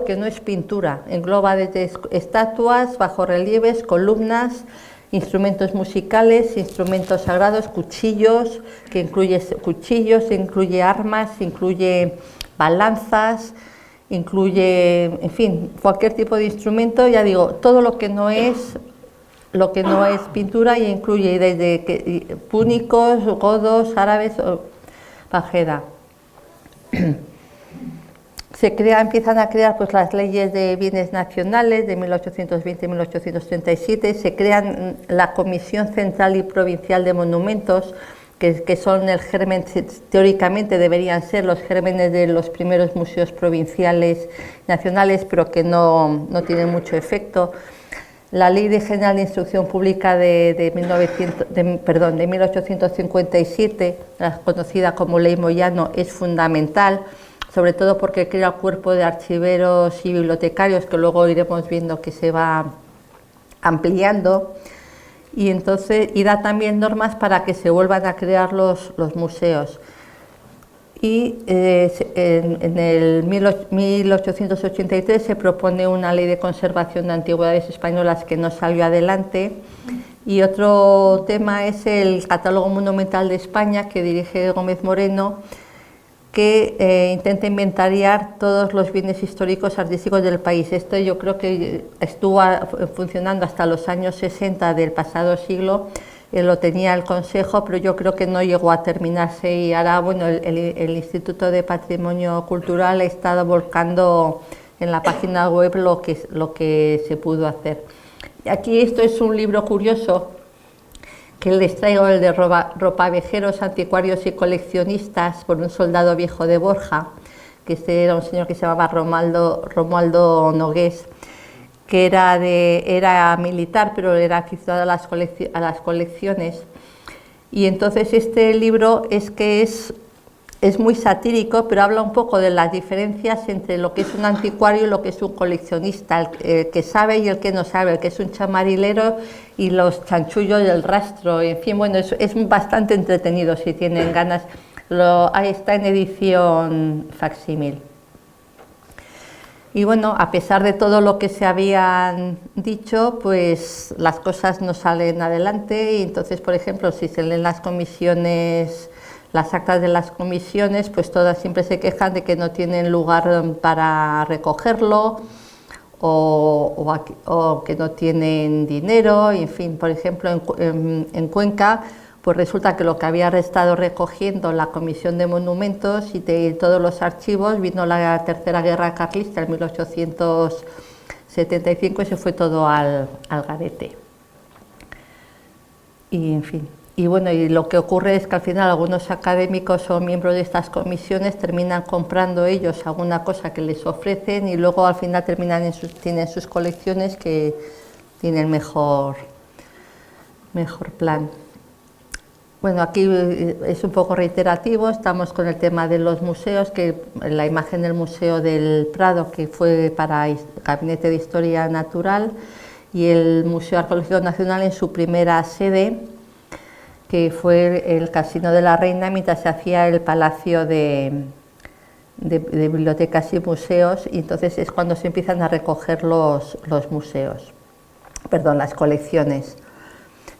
que no es pintura, engloba desde estatuas, bajorrelieves, columnas, instrumentos musicales, instrumentos sagrados, cuchillos, incluye armas, incluye balanzas, incluye, en fin, cualquier tipo de instrumento, ya digo, todo lo que no es pintura, y incluye desde púnicos, godos, árabes o bajeda. Empiezan a crear pues, las leyes de bienes nacionales de 1820 y 1837, se crean la Comisión Central y Provincial de Monumentos, que son el germen, teóricamente deberían ser los gérmenes de los primeros museos provinciales nacionales, pero que no tienen mucho efecto. La Ley General de Instrucción Pública de 1857, conocida como Ley Moyano, es fundamental, sobre todo porque crea el cuerpo de archiveros y bibliotecarios, que luego iremos viendo que se va ampliando, y da también normas para que se vuelvan a crear los museos. Y en el 1883 se propone una ley de conservación de antigüedades españolas que no salió adelante. Y otro tema es el Catálogo Monumental de España, que dirige Gómez Moreno, que intenta inventariar todos los bienes históricos artísticos del país. Esto yo creo que estuvo funcionando hasta los años 60 del pasado siglo, lo tenía el Consejo, pero yo creo que no llegó a terminarse, y ahora bueno, el Instituto de Patrimonio Cultural ha estado volcando en la página web lo que se pudo hacer. Aquí esto es un libro curioso que les traigo, el de Ropavejeros, Anticuarios y Coleccionistas, por un soldado viejo de Borja, que este era un señor que se llamaba Romualdo Nogués, que era militar, pero era aficionado a las colecciones. Y entonces este libro es muy satírico, pero habla un poco de las diferencias entre lo que es un anticuario y lo que es un coleccionista, el que sabe y el que no sabe, el que es un chamarilero y los chanchullos del rastro. En fin, bueno, es bastante entretenido si tienen ganas. Ahí está en edición facsímil. Y bueno, a pesar de todo lo que se habían dicho, pues las cosas no salen adelante, y entonces, por ejemplo, si se leen las comisiones, las actas de las comisiones, pues todas siempre se quejan de que no tienen lugar para recogerlo, o que no tienen dinero, y en fin, por ejemplo, en Cuenca, pues resulta que lo que había estado recogiendo la Comisión de Monumentos y de todos los archivos, vino la Tercera Guerra Carlista en 1875 y se fue todo al garete. Y en fin, y bueno, y lo que ocurre es que al final algunos académicos o miembros de estas comisiones terminan comprando ellos alguna cosa que les ofrecen, y luego al final tienen sus colecciones que tienen mejor plan. Bueno, aquí es un poco reiterativo, estamos con el tema de los museos, que la imagen del Museo del Prado, que fue para el Gabinete de Historia Natural, y el Museo Arqueológico Nacional en su primera sede, que fue el Casino de la Reina, mientras se hacía el Palacio de Bibliotecas y Museos, y entonces es cuando se empiezan a recoger las colecciones.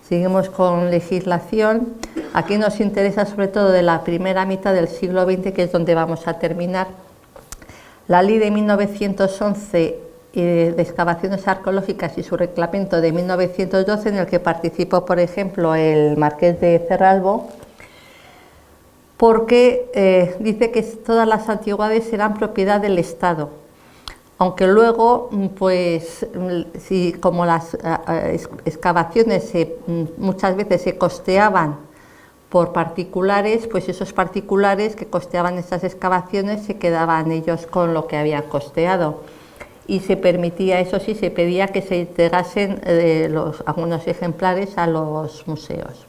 Seguimos con legislación. Aquí nos interesa sobre todo de la primera mitad del siglo XX, que es donde vamos a terminar. La ley de 1911 de excavaciones arqueológicas y su reglamento de 1912, en el que participó, por ejemplo, el marqués de Cerralbo, porque dice que todas las antigüedades serán propiedad del Estado. Aunque luego, pues, como las excavaciones muchas veces se costeaban por particulares, pues esos particulares que costeaban esas excavaciones se quedaban ellos con lo que habían costeado. Y se permitía, eso sí, se pedía que se entregasen algunos ejemplares a los museos.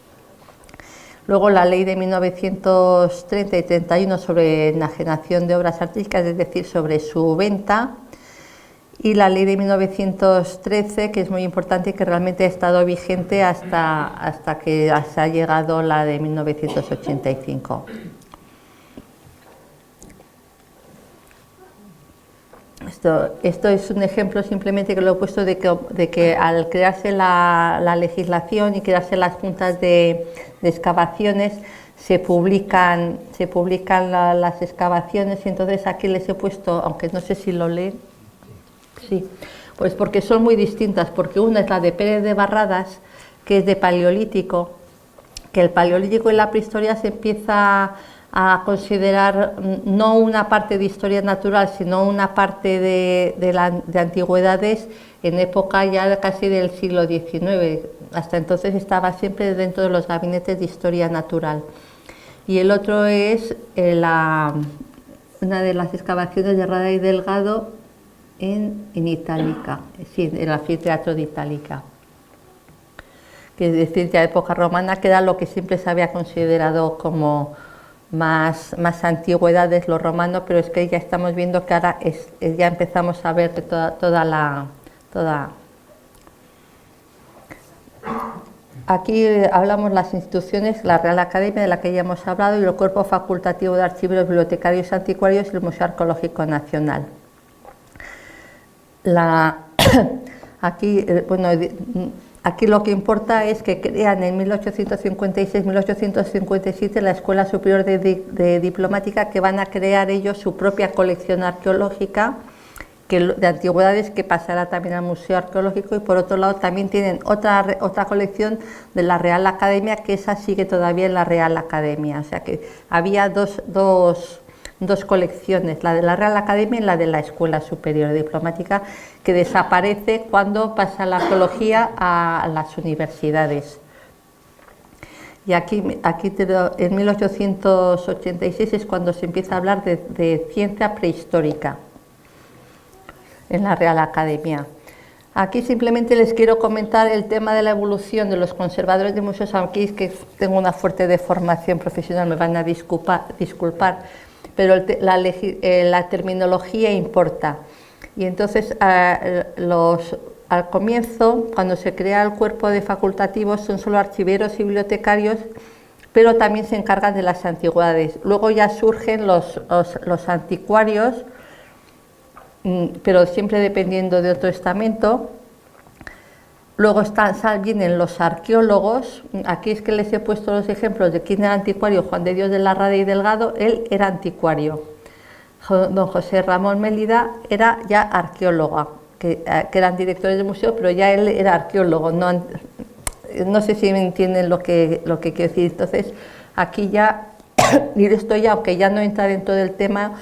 Luego la ley de 1930 y 31 sobre enajenación de obras artísticas, es decir, sobre su venta, y la ley de 1913, que es muy importante y que realmente ha estado vigente hasta que se ha llegado la de 1985. Esto es un ejemplo simplemente que lo he puesto de que al crearse la legislación y crearse las juntas de excavaciones, se publican las excavaciones, y entonces aquí les he puesto, aunque no sé si lo leen, sí, pues porque son muy distintas, porque una es la de Pérez de Barradas, que es de Paleolítico, que el Paleolítico y la prehistoria se empieza a considerar no una parte de historia natural, sino una parte de antigüedades en época ya casi del siglo XIX. Hasta entonces estaba siempre dentro de los gabinetes de historia natural. Y el otro es una de las excavaciones de Rada y Delgado en Itálica, sí, el anfiteatro de Itálica, que es decir, ya época romana, que era lo que siempre se había considerado como más antigüedades lo romano, pero es que ya estamos viendo que ahora ya empezamos a ver que Aquí hablamos las instituciones, la Real Academia, de la que ya hemos hablado, y el Cuerpo Facultativo de Archiveros, Bibliotecarios y Anticuarios y el Museo Arqueológico Nacional. Aquí lo que importa es que crean en 1856-1857 la Escuela Superior de Diplomática, que van a crear ellos su propia colección arqueológica de antigüedades, que pasará también al Museo Arqueológico, y por otro lado también tienen otra colección de la Real Academia, que esa sigue todavía en la Real Academia. O sea que había dos colecciones, la de la Real Academia y la de la Escuela Superior de Diplomática, que desaparece cuando pasa la arqueología a las universidades. Y aquí en 1886 es cuando se empieza a hablar de ciencia prehistórica en la Real Academia. Aquí simplemente les quiero comentar el tema de la evolución de los conservadores de museos. Aquí es que tengo una fuerte deformación profesional, me van a disculpar, pero la terminología importa. Y entonces al comienzo, cuando se crea el cuerpo de facultativos, son solo archiveros y bibliotecarios, pero también se encargan de las antigüedades. Luego ya surgen los anticuarios, pero siempre dependiendo de otro estamento. Luego vienen los arqueólogos. Aquí es que les he puesto los ejemplos de quién era anticuario. Juan de Dios de la Rada y Delgado, él era anticuario. Don José Ramón Mélida era ya arqueólogo, que eran directores de museo, pero ya él era arqueólogo. No sé si me entienden lo que quiero decir. Entonces, aquí ya, y esto ya, aunque ya no entra dentro del tema,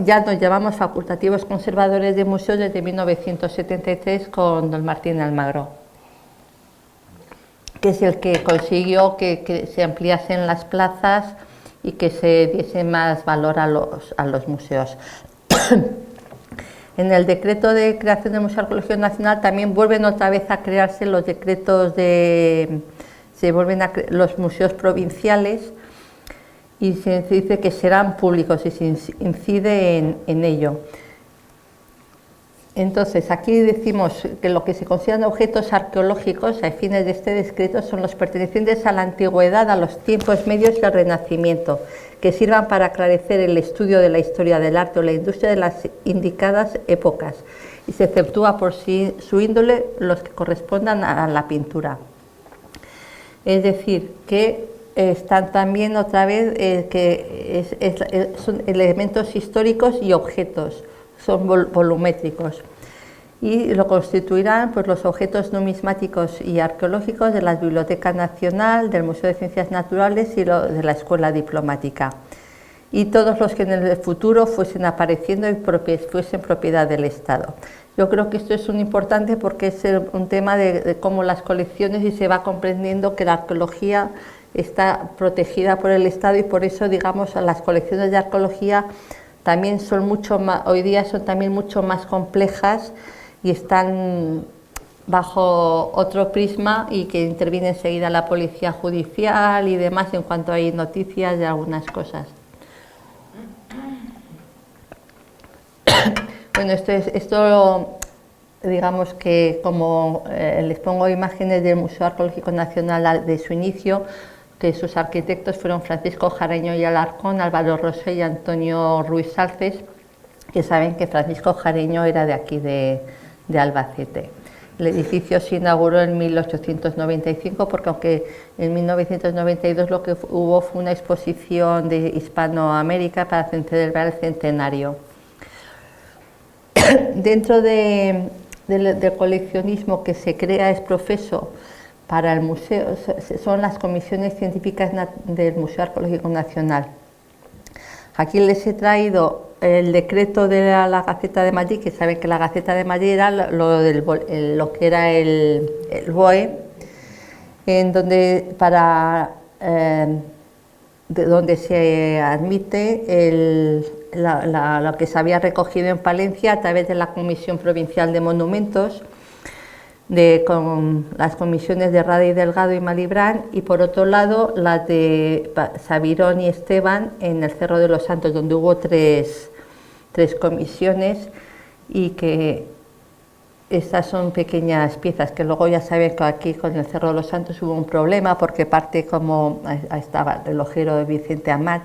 ya nos llamamos facultativos conservadores de museos desde 1973 con don Martín Almagro, que es el que consiguió que se ampliasen las plazas y que se diese más valor a los museos. En el decreto de creación del Museo Arqueológico Nacional también vuelven otra vez a crearse los decretos los museos provinciales, y se dice que serán públicos y se incide en ello. Entonces, aquí decimos que lo que se consideran objetos arqueológicos a fines de este decreto son los pertenecientes a la antigüedad, a los tiempos medios y al Renacimiento, que sirvan para aclarecer el estudio de la historia del arte o la industria de las indicadas épocas, y se exceptúa por su índole los que correspondan a la pintura. Es decir, que están también otra vez son elementos históricos y objetos, son volumétricos, y lo constituirán pues los objetos numismáticos y arqueológicos de la Biblioteca Nacional, del Museo de Ciencias Naturales y de la Escuela Diplomática, y todos los que en el futuro fuesen apareciendo y fuesen propiedad del Estado. Yo creo que esto es un importante porque es un tema de cómo las colecciones, y se va comprendiendo que la arqueología está protegida por el Estado, y por eso, digamos, las colecciones de arqueología también son hoy día son también mucho más complejas y están bajo otro prisma, y que interviene enseguida la policía judicial y demás en cuanto hay noticias de algunas cosas. Bueno, esto digamos que como les pongo imágenes del Museo Arqueológico Nacional de su inicio, que sus arquitectos fueron Francisco Jareño y Alarcón, Álvaro Rosé y Antonio Ruiz Salces, que saben que Francisco Jareño era de aquí de Albacete. El edificio se inauguró en 1895, porque aunque en 1992 lo que hubo fue una exposición de Hispanoamérica para celebrar el centenario. Dentro del coleccionismo que se crea es profeso para el museo, son las comisiones científicas del Museo Arqueológico Nacional. Aquí les he traído el decreto de la Gaceta de Madrid, que saben que la Gaceta de Madrid era lo que era el BOE, en donde de donde se admite lo que se había recogido en Palencia a través de la Comisión Provincial de Monumentos, con las comisiones de Rada y Delgado y Malibrán, y por otro lado las de Sabirón y Esteban en el Cerro de los Santos, donde hubo tres comisiones, y que estas son pequeñas piezas que luego ya saben que aquí con el Cerro de los Santos hubo un problema, porque parte, como estaba el relojero de Vicente Amat,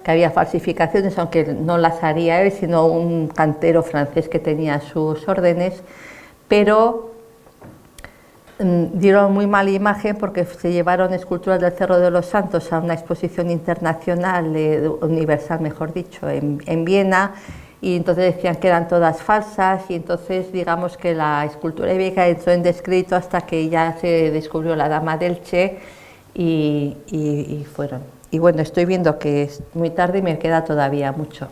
que había falsificaciones, aunque no las haría él, sino un cantero francés que tenía sus órdenes, pero dieron muy mala imagen porque se llevaron esculturas del Cerro de los Santos a una exposición internacional, universal mejor dicho, en Viena, y entonces decían que eran todas falsas, y entonces digamos que la escultura ibérica entró en descrédito hasta que ya se descubrió la Dama del Che y fueron. Y bueno, estoy viendo que es muy tarde y me queda todavía mucho.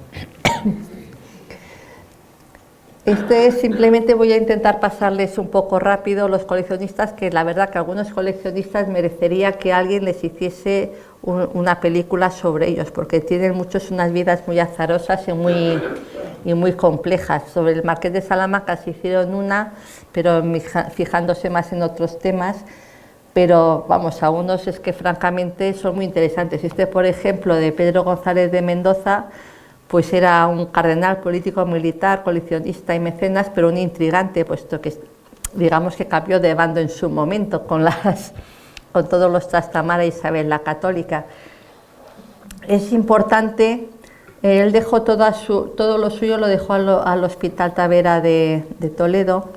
Simplemente voy a intentar pasarles un poco rápido los coleccionistas, que la verdad que algunos coleccionistas merecería que alguien les hiciese una película sobre ellos, porque tienen muchos unas vidas muy azarosas y muy complejas. Sobre el Marqués de Salamanca se hicieron una, pero fijándose más en otros temas, pero vamos, algunos es que francamente son muy interesantes. Por ejemplo, de Pedro González de Mendoza, pues era un cardenal político militar, coleccionista y mecenas, pero un intrigante, puesto que digamos que cambió de bando en su momento con todos los Trastamara y Isabel la Católica. Es importante, él dejó todo lo suyo, lo dejó al Hospital Tavera de Toledo,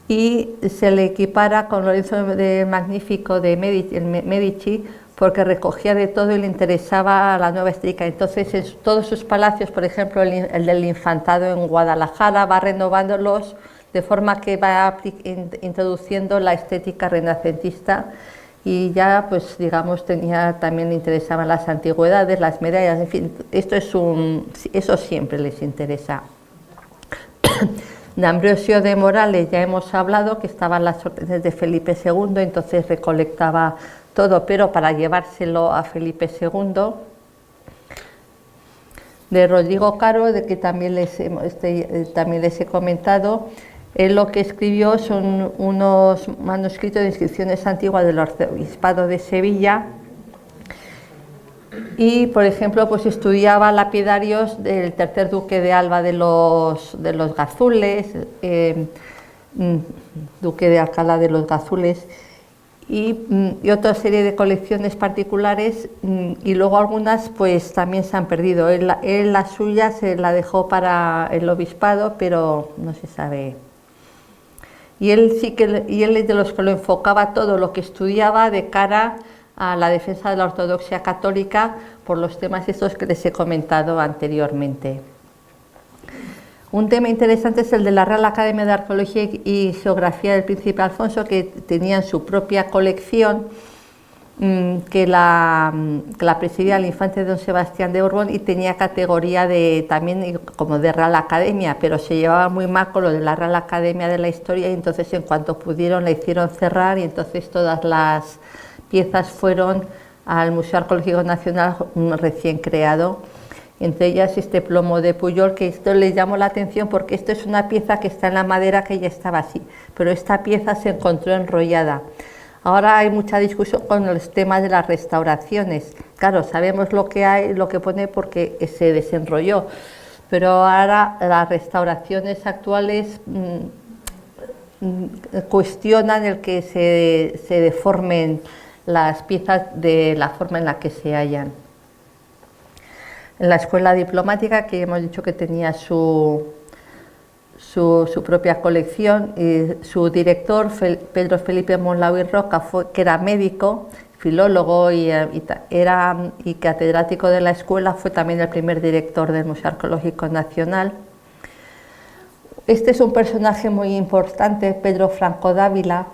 y se le equipara con Lorenzo de Magnífico de Medici, porque recogía de todo y le interesaba la nueva estética. Entonces, en todos sus palacios, por ejemplo, el del Infantado en Guadalajara, va renovándolos de forma que va introduciendo la estética renacentista, y ya, pues digamos, también le interesaban las antigüedades, las medallas, en fin, eso siempre les interesa. De Ambrosio de Morales ya hemos hablado, que estaban las órdenes de Felipe II, entonces recolectaba todo, pero para llevárselo a Felipe II. De Rodrigo Caro, de que también les he comentado, él lo que escribió son unos manuscritos de inscripciones antiguas del Arzobispado de Sevilla, y por ejemplo pues estudiaba lapidarios del tercer duque de Alba de los Gazules, duque de Alcalá de los Gazules, y otra serie de colecciones particulares, y luego algunas pues también se han perdido. Él la suya se la dejó para el obispado, pero no se sabe. Y él es de los que lo enfocaba todo lo que estudiaba de cara a la defensa de la ortodoxia católica, por los temas estos que les he comentado anteriormente. Un tema interesante es el de la Real Academia de Arqueología y Geografía del Príncipe Alfonso, que tenían su propia colección, que la presidía el infante don Sebastián de Borbón, y tenía categoría también como de Real Academia, pero se llevaba muy mal con lo de la Real Academia de la Historia, y entonces en cuanto pudieron la hicieron cerrar, y entonces todas las piezas fueron al Museo Arqueológico Nacional recién creado. Entre ellas este plomo de Pujol, que esto les llamó la atención porque esto es una pieza que está en la madera, que ya estaba así, pero esta pieza se encontró enrollada. Ahora hay mucha discusión con los temas de las restauraciones. Claro, sabemos lo que hay, lo que pone, porque se desenrolló, pero ahora las restauraciones actuales cuestionan el que se deformen las piezas de la forma en la que se hallan. En la escuela diplomática, que hemos dicho que tenía su propia colección, y su director, Pedro Felipe Monlau y Roca, que era médico, filólogo y catedrático de la escuela, fue también el primer director del Museo Arqueológico Nacional. Este es un personaje muy importante, Pedro Franco Dávila,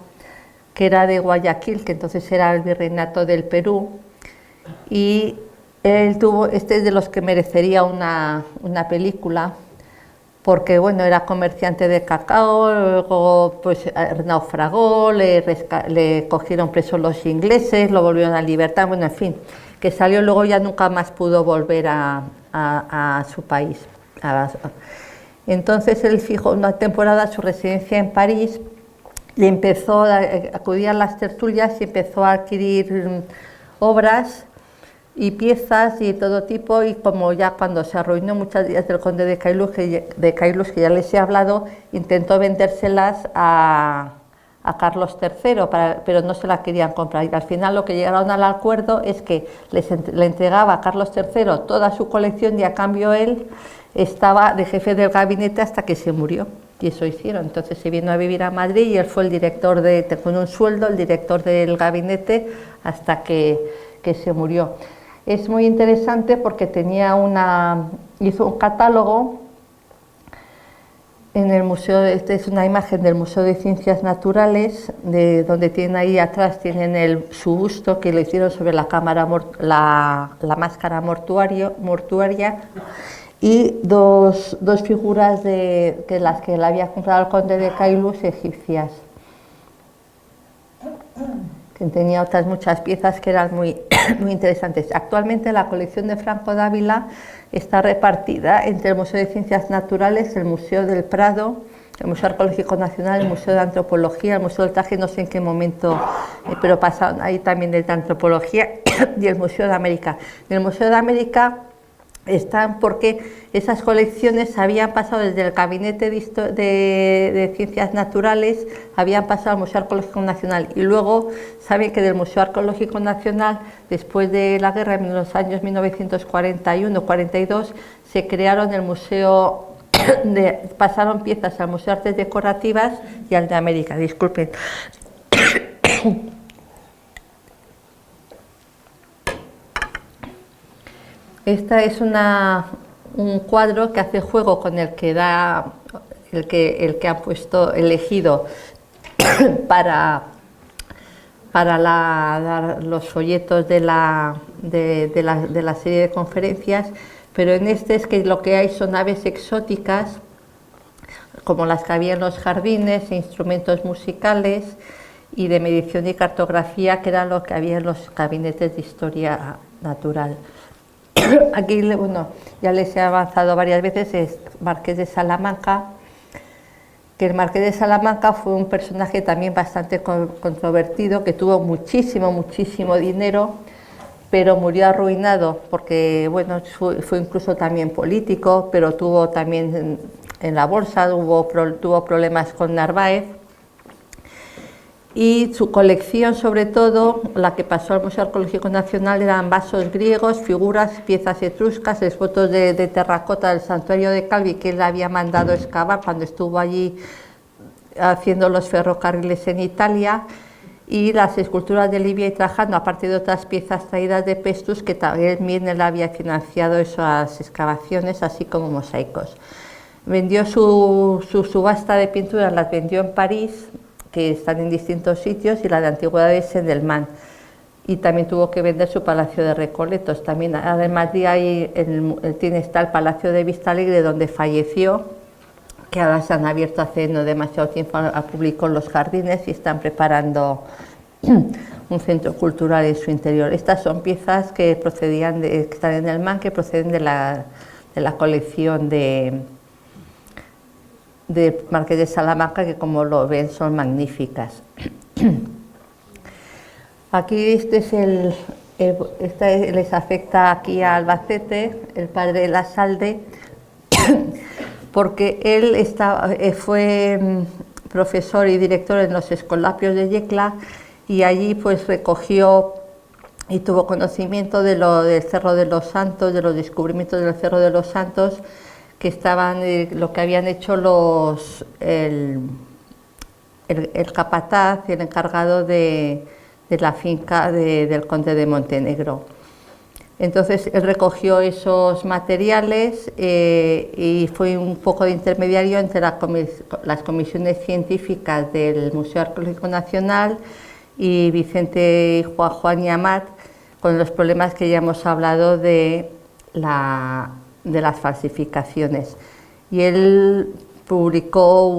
que era de Guayaquil, que entonces era el virreinato del Perú, y Este es de los que merecería una película, porque bueno, era comerciante de cacao, luego pues naufragó, le cogieron preso los ingleses, lo volvieron a libertad, bueno, en fin, que salió, luego ya nunca más pudo volver a su país. Entonces él fijó una temporada su residencia en París y empezó a acudir a las tertulias y empezó a adquirir obras y piezas y todo tipo, y como ya cuando se arruinó muchas días del conde de Caylus, que ya les he hablado, intentó vendérselas a Carlos III, pero no se la querían comprar, y al final lo que llegaron al acuerdo es que le entregaba a Carlos III toda su colección y a cambio él estaba de jefe del gabinete hasta que se murió, y eso hicieron. Entonces se vino a vivir a Madrid y él fue el director con un sueldo, el director del gabinete hasta que se murió. Es muy interesante porque hizo un catálogo en el museo. Esta es una imagen del Museo de Ciencias Naturales, donde tienen ahí atrás su busto que le hicieron sobre la máscara mortuaria, y dos figuras de las que le había comprado el conde de Caylus, egipcias, que tenía otras muchas piezas que eran muy, muy interesantes. Actualmente la colección de Franco Dávila está repartida entre el Museo de Ciencias Naturales, el Museo del Prado, el Museo Arqueológico Nacional, el Museo de Antropología, el Museo del Traje, no sé en qué momento, pero pasaron ahí también de Antropología, y el Museo de América. En el Museo de América están porque esas colecciones habían pasado desde el Gabinete de Ciencias Naturales, habían pasado al Museo Arqueológico Nacional, y luego saben que del Museo Arqueológico Nacional, después de la guerra en los años 1941-42, se crearon el Museo, pasaron piezas al Museo de Artes Decorativas y al de América, disculpen. Esta es un cuadro que hace juego con el que han elegido para dar los folletos de la serie de conferencias, pero en este es que lo que hay son aves exóticas, como las que había en los jardines, instrumentos musicales y de medición y cartografía, que era lo que había en los gabinetes de historia natural. Aquí, bueno, ya les he avanzado varias veces, es Marqués de Salamanca, que el Marqués de Salamanca fue un personaje también bastante controvertido, que tuvo muchísimo dinero, pero murió arruinado porque, bueno, fue incluso también político, pero tuvo también en la bolsa, tuvo problemas con Narváez. Y su colección, sobre todo, la que pasó al Museo Arqueológico Nacional, eran vasos griegos, figuras, piezas etruscas, fotos de terracota del santuario de Calvi, que él había mandado excavar cuando estuvo allí haciendo los ferrocarriles en Italia, y las esculturas de Livia y Trajano, aparte de otras piezas traídas de Pestus, que también él había financiado esas excavaciones, así como mosaicos. Vendió su subasta de pinturas, las vendió en París, que están en distintos sitios, y la de antigüedades en Delmán, y también tuvo que vender su palacio de Recoletos. También, además de ahí, está el Palacio de Vistalegre, donde falleció, que ahora se han abierto hace no demasiado tiempo al público los jardines, y están preparando un centro cultural en su interior. Estas son piezas que están en Delmán, que proceden de la colección de Marqués de Salamanca, que como lo ven son magníficas. Aquí les afecta aquí a Albacete, el padre de Lasalde, porque él fue profesor y director en los Escolapios de Yecla, y allí pues recogió y tuvo conocimiento del Cerro de los Santos, de los descubrimientos del Cerro de los Santos, que estaban lo que habían hecho el capataz y el encargado de la finca del conde de Montenegro. Entonces él recogió esos materiales y fue un poco de intermediario entre las comisiones científicas del Museo Arqueológico Nacional y Vicente Juan y Amat, con los problemas que ya hemos hablado de las falsificaciones. Y él publicó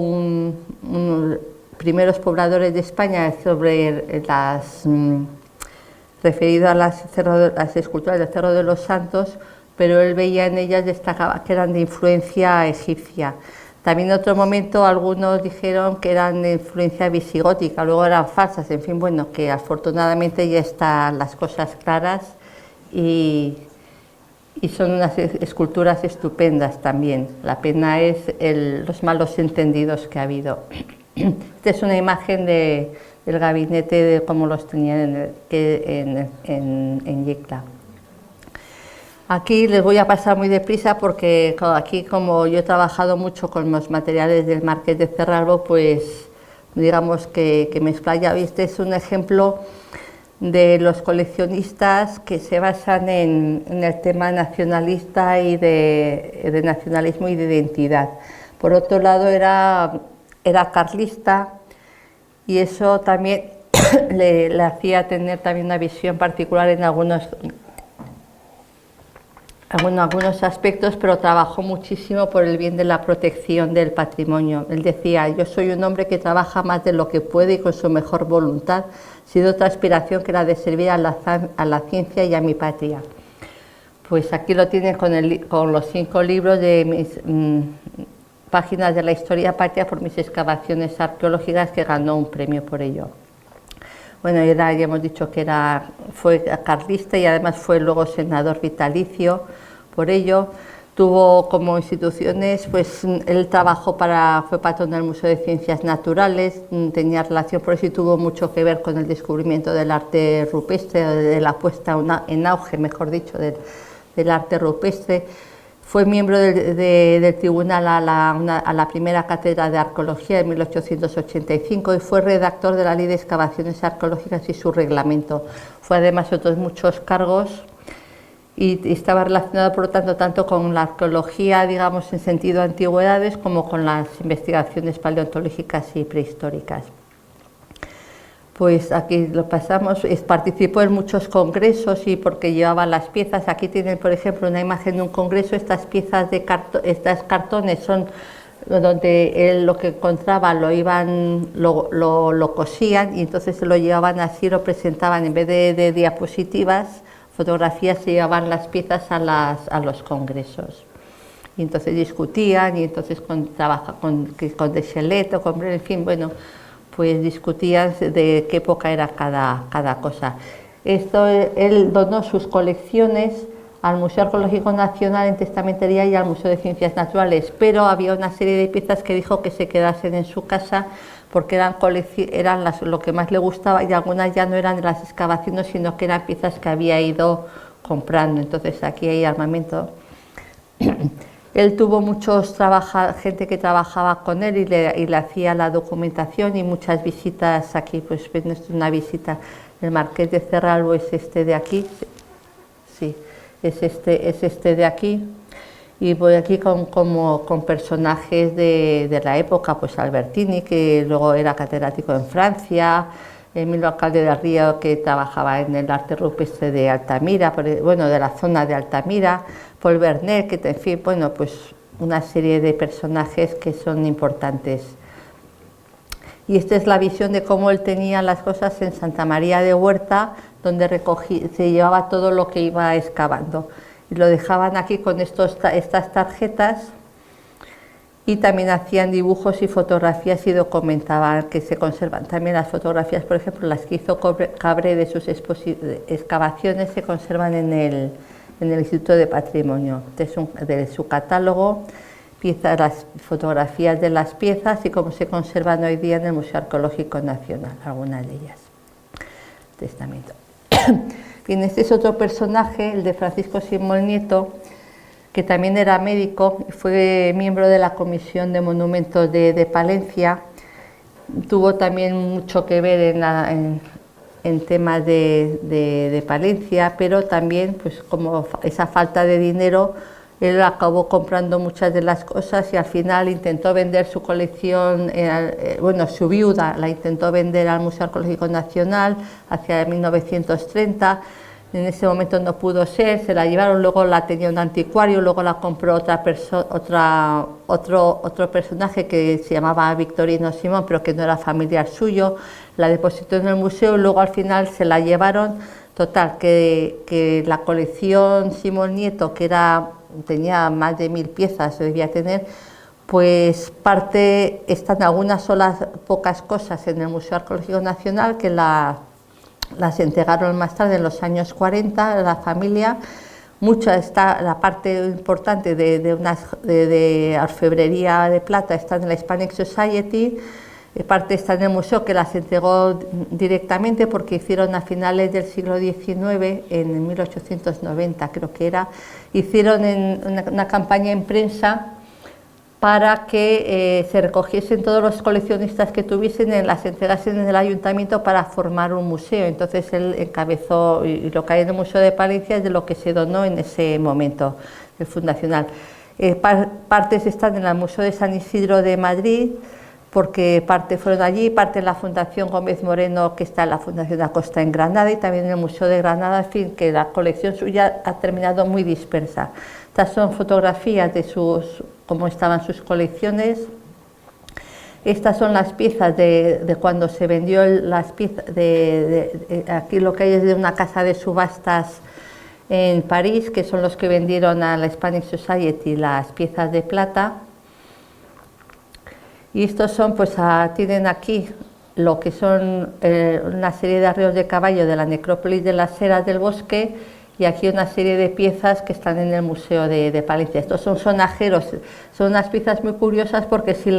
primeros pobladores de España sobre referido a las esculturas del Cerro de los Santos, pero él veía en ellas, destacaba que eran de influencia egipcia. También en otro momento algunos dijeron que eran de influencia visigótica, luego eran falsas, en fin, bueno, que afortunadamente ya están las cosas claras y son unas esculturas estupendas también. La pena es los malos entendidos que ha habido. Esta es una imagen del gabinete de cómo los tenían en Yecla. Aquí les voy a pasar muy deprisa porque aquí, como yo he trabajado mucho con los materiales del Marqués de Cerralbo, pues digamos que me explaya. Este es un ejemplo de los coleccionistas que se basan en el tema nacionalista y de nacionalismo y de identidad. Por otro lado era carlista y eso también le hacía tener también una visión particular en algunos aspectos, pero trabajó muchísimo por el bien de la protección del patrimonio. Él decía: yo soy un hombre que trabaja más de lo que puede y con su mejor voluntad, sin otra aspiración que la de servir a la ciencia y a mi patria. Pues aquí lo tienen con los 5 libros de mis páginas de la historia patria por mis excavaciones arqueológicas, que ganó un premio por ello. Bueno, ya hemos dicho que fue carlista y además fue luego senador vitalicio. Por ello, tuvo como instituciones, pues él trabajó fue patrón del Museo de Ciencias Naturales, tenía relación, por eso tuvo mucho que ver con el descubrimiento del arte rupestre, de la puesta en auge, mejor dicho, del arte rupestre. Fue miembro del tribunal a la primera cátedra de arqueología en 1885 y fue redactor de la Ley de Excavaciones Arqueológicas y su reglamento. Fue además otros muchos cargos y estaba relacionado, por lo tanto, tanto con la arqueología, digamos, en sentido de antigüedades, como con las investigaciones paleontológicas y prehistóricas. Pues aquí lo pasamos, participó en muchos congresos y porque llevaba las piezas. Aquí tienen, por ejemplo, una imagen de un congreso. Estas piezas estas cartones son donde él lo que encontraba lo cosían y entonces se lo llevaban así, lo presentaban en vez de diapositivas, fotografías, se llevaban las piezas a los congresos. Y entonces discutían y entonces con Deschelet o con, en fin, bueno, pues discutían de qué época era cada cosa. Él donó sus colecciones al Museo Arqueológico Nacional en Testamentería y al Museo de Ciencias Naturales, pero había una serie de piezas que dijo que se quedasen en su casa porque eran lo que más le gustaba, y algunas ya no eran de las excavaciones, sino que eran piezas que había ido comprando. Entonces aquí hay armamento. Él tuvo gente que trabajaba con él y le hacía la documentación y muchas visitas aquí. Pues ven, una visita. El Marqués de Cerralbo es este de aquí. Sí, es este de aquí. Y voy aquí con personajes de la época, pues Albertini, que luego era catedrático en Francia, Emilio Alcalde de Río, que trabajaba en el arte rupestre de Altamira, bueno, de la zona de Altamira, Paul Vernet, que, en fin, bueno, pues una serie de personajes que son importantes. Y esta es la visión de cómo él tenía las cosas en Santa María de Huerta, donde se llevaba todo lo que iba excavando. Y lo dejaban aquí con estas tarjetas, y también hacían dibujos y fotografías y documentaban, que se conservan. También las fotografías, por ejemplo, las que hizo Cabré de sus excavaciones, se conservan en el Instituto de Patrimonio, de su catálogo, las fotografías de las piezas y cómo se conservan hoy día en el Museo Arqueológico Nacional, algunas de ellas. Testamento. Bien, este es otro personaje, el de Francisco Simón Nieto, que también era médico, fue miembro de la Comisión de Monumentos de Palencia. Tuvo también mucho que ver en temas de Palencia, pero también, pues, como esa falta de dinero, él acabó comprando muchas de las cosas y al final intentó vender su colección, su viuda la intentó vender al Museo Arqueológico Nacional hacia 1930, en ese momento no pudo ser, se la llevaron, luego la tenía un anticuario, luego la compró otro personaje que se llamaba Victorino Simón, pero que no era familiar suyo, la depositó en el museo y luego al final se la llevaron. Total, que la colección Simón Nieto, que tenía más de 1000 piezas, debía tener, pues parte, están algunas solas pocas cosas en el Museo Arqueológico Nacional que las entregaron más tarde, en los años 40, a la familia. Mucha está, la parte importante de orfebrería de plata está en la Hispanic Society, parte está en el museo, que las entregó directamente porque hicieron a finales del siglo XIX, en 1890 creo que era, hicieron una campaña en prensa para que se recogiesen todos los coleccionistas que tuviesen, las entregasen en el ayuntamiento para formar un museo. Entonces él encabezó, y lo que hay en el Museo de Palencia es de lo que se donó en ese momento, el fundacional. Partes están en el Museo de San Isidro de Madrid, porque parte fueron allí, parte en la Fundación Gómez Moreno, que está en la Fundación Acosta en Granada, y también en el Museo de Granada, en fin, que la colección suya ha terminado muy dispersa. Estas son fotografías de cómo estaban sus colecciones. Estas son las piezas de cuando se vendió las piezas, aquí lo que hay es de una casa de subastas en París, que son los que vendieron a la Hispanic Society las piezas de plata. Y estos son, pues tienen aquí lo que son una serie de arreos de caballo de la necrópolis de las Heras del Bosque, y aquí una serie de piezas que están en el Museo de Palencia. Estos son sonajeros, son unas piezas muy curiosas porque si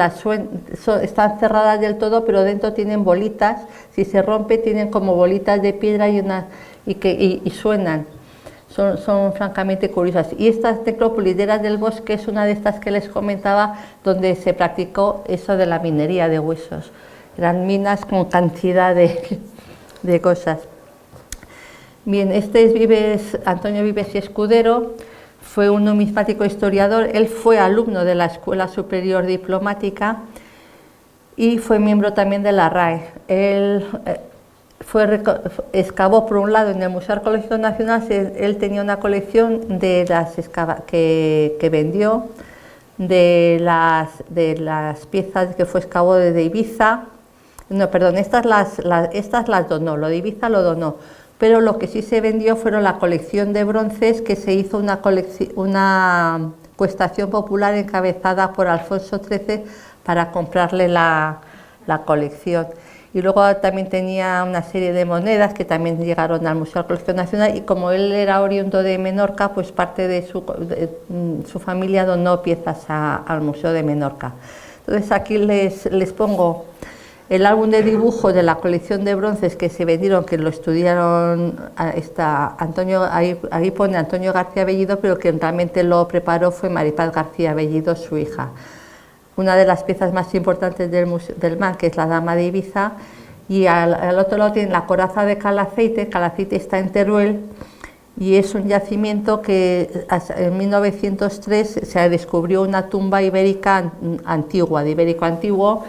están cerradas del todo, pero dentro tienen bolitas, si se rompe tienen como bolitas de piedra y suenan. Son francamente curiosas. Y estas necrópolis de Heras del Bosque es una de estas que les comentaba, donde se practicó eso de la minería de huesos. Eran minas con cantidad de cosas. Bien, este es Antonio Vives y Escudero, fue un numismático historiador. Él fue alumno de la Escuela Superior Diplomática y fue miembro también de la RAE. Él excavó por un lado en el Museo Arqueológico Nacional. Él tenía una colección de que vendió de las piezas que fue excavado de Ibiza. No, perdón, estas las donó, lo de Ibiza lo donó, pero lo que sí se vendió fueron la colección de bronces, que se hizo una cuestación popular encabezada por Alfonso XIII para comprarle la colección. Y luego también tenía una serie de monedas que también llegaron al Museo Arqueológico Nacional, y como él era oriundo de Menorca, pues parte de su familia donó piezas al Museo de Menorca. Entonces aquí les pongo el álbum de dibujo de la colección de bronces que se vendieron, que lo estudiaron Antonio, ahí pone Antonio García Bellido, pero quien realmente lo preparó fue Maripaz García Bellido, su hija. Una de las piezas más importantes del MAN, que es la Dama de Ibiza, y al otro lado tiene la coraza de Calaceite. Calaceite está en Teruel y es un yacimiento que en 1903 se descubrió una tumba ibérica antigua, de ibérico antiguo,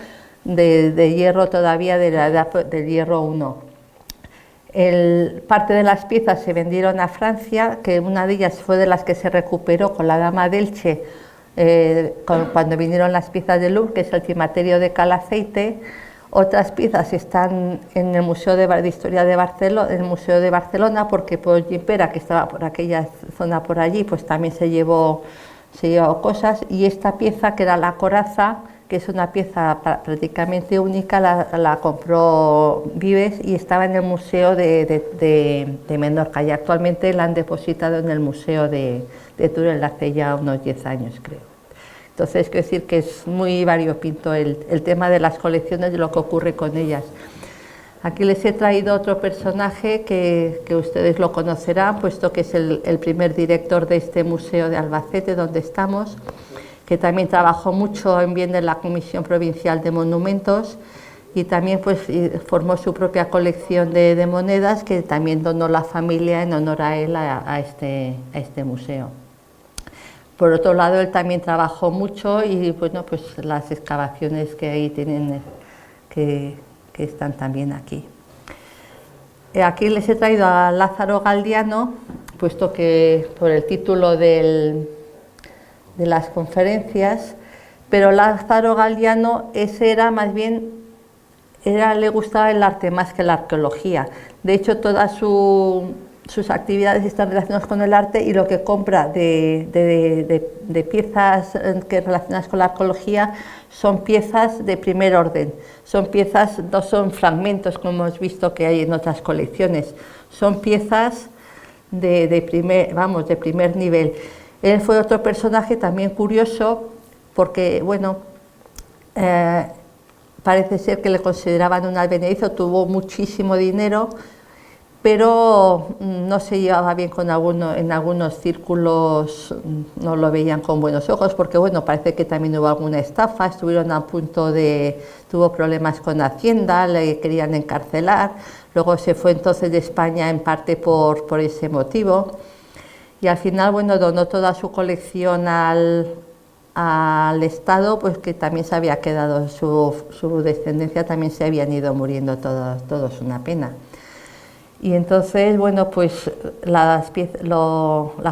de hierro todavía, de la edad del hierro I. Parte de las piezas se vendieron a Francia, que una de ellas fue de las que se recuperó con la Dama de Elche, cuando vinieron las piezas de Louvre, que es el cimaterio de Calaceite. Otras piezas están en el Museo de Historia de Barcelona, el Museo de Barcelona, porque Paul Gimpera, que estaba por aquella zona por allí, pues también se llevó cosas. Y esta pieza, que era la coraza, que es una pieza prácticamente única, la compró Vives y estaba en el Museo de Menorca, y actualmente la han depositado en el Museo de Teruel hace ya unos 10 años, creo. Entonces, quiero decir que es muy variopinto el tema de las colecciones y lo que ocurre con ellas. Aquí les he traído otro personaje que ustedes lo conocerán, puesto que es el primer director de este museo de Albacete, donde estamos, que también trabajó mucho en bien de la Comisión Provincial de Monumentos, y también pues formó su propia colección de monedas, que también donó la familia en honor a él a este museo. Por otro lado, él también trabajó mucho, y bueno, pues las excavaciones que ahí tienen, que están también aquí. Aquí les he traído a Lázaro Galdiano, puesto que por el título de las conferencias, pero Lázaro Galdiano, ese era más bien, le gustaba el arte más que la arqueología. De hecho, todas sus actividades están relacionadas con el arte, y lo que compra de piezas que relacionadas con la arqueología son piezas de primer orden, son piezas, no son fragmentos como hemos visto que hay en otras colecciones, son piezas de primer nivel. Él fue otro personaje también curioso porque, bueno, parece ser que le consideraban un advenedizo, tuvo muchísimo dinero, pero no se llevaba bien con en algunos círculos, no lo veían con buenos ojos, porque bueno, parece que también hubo alguna estafa, estuvieron a punto tuvo problemas con Hacienda, le querían encarcelar, luego se fue entonces de España en parte por ese motivo, y al final, bueno, donó toda su colección al Estado, pues que también se había quedado, su descendencia también se habían ido muriendo todos, una pena. Y entonces, bueno, pues la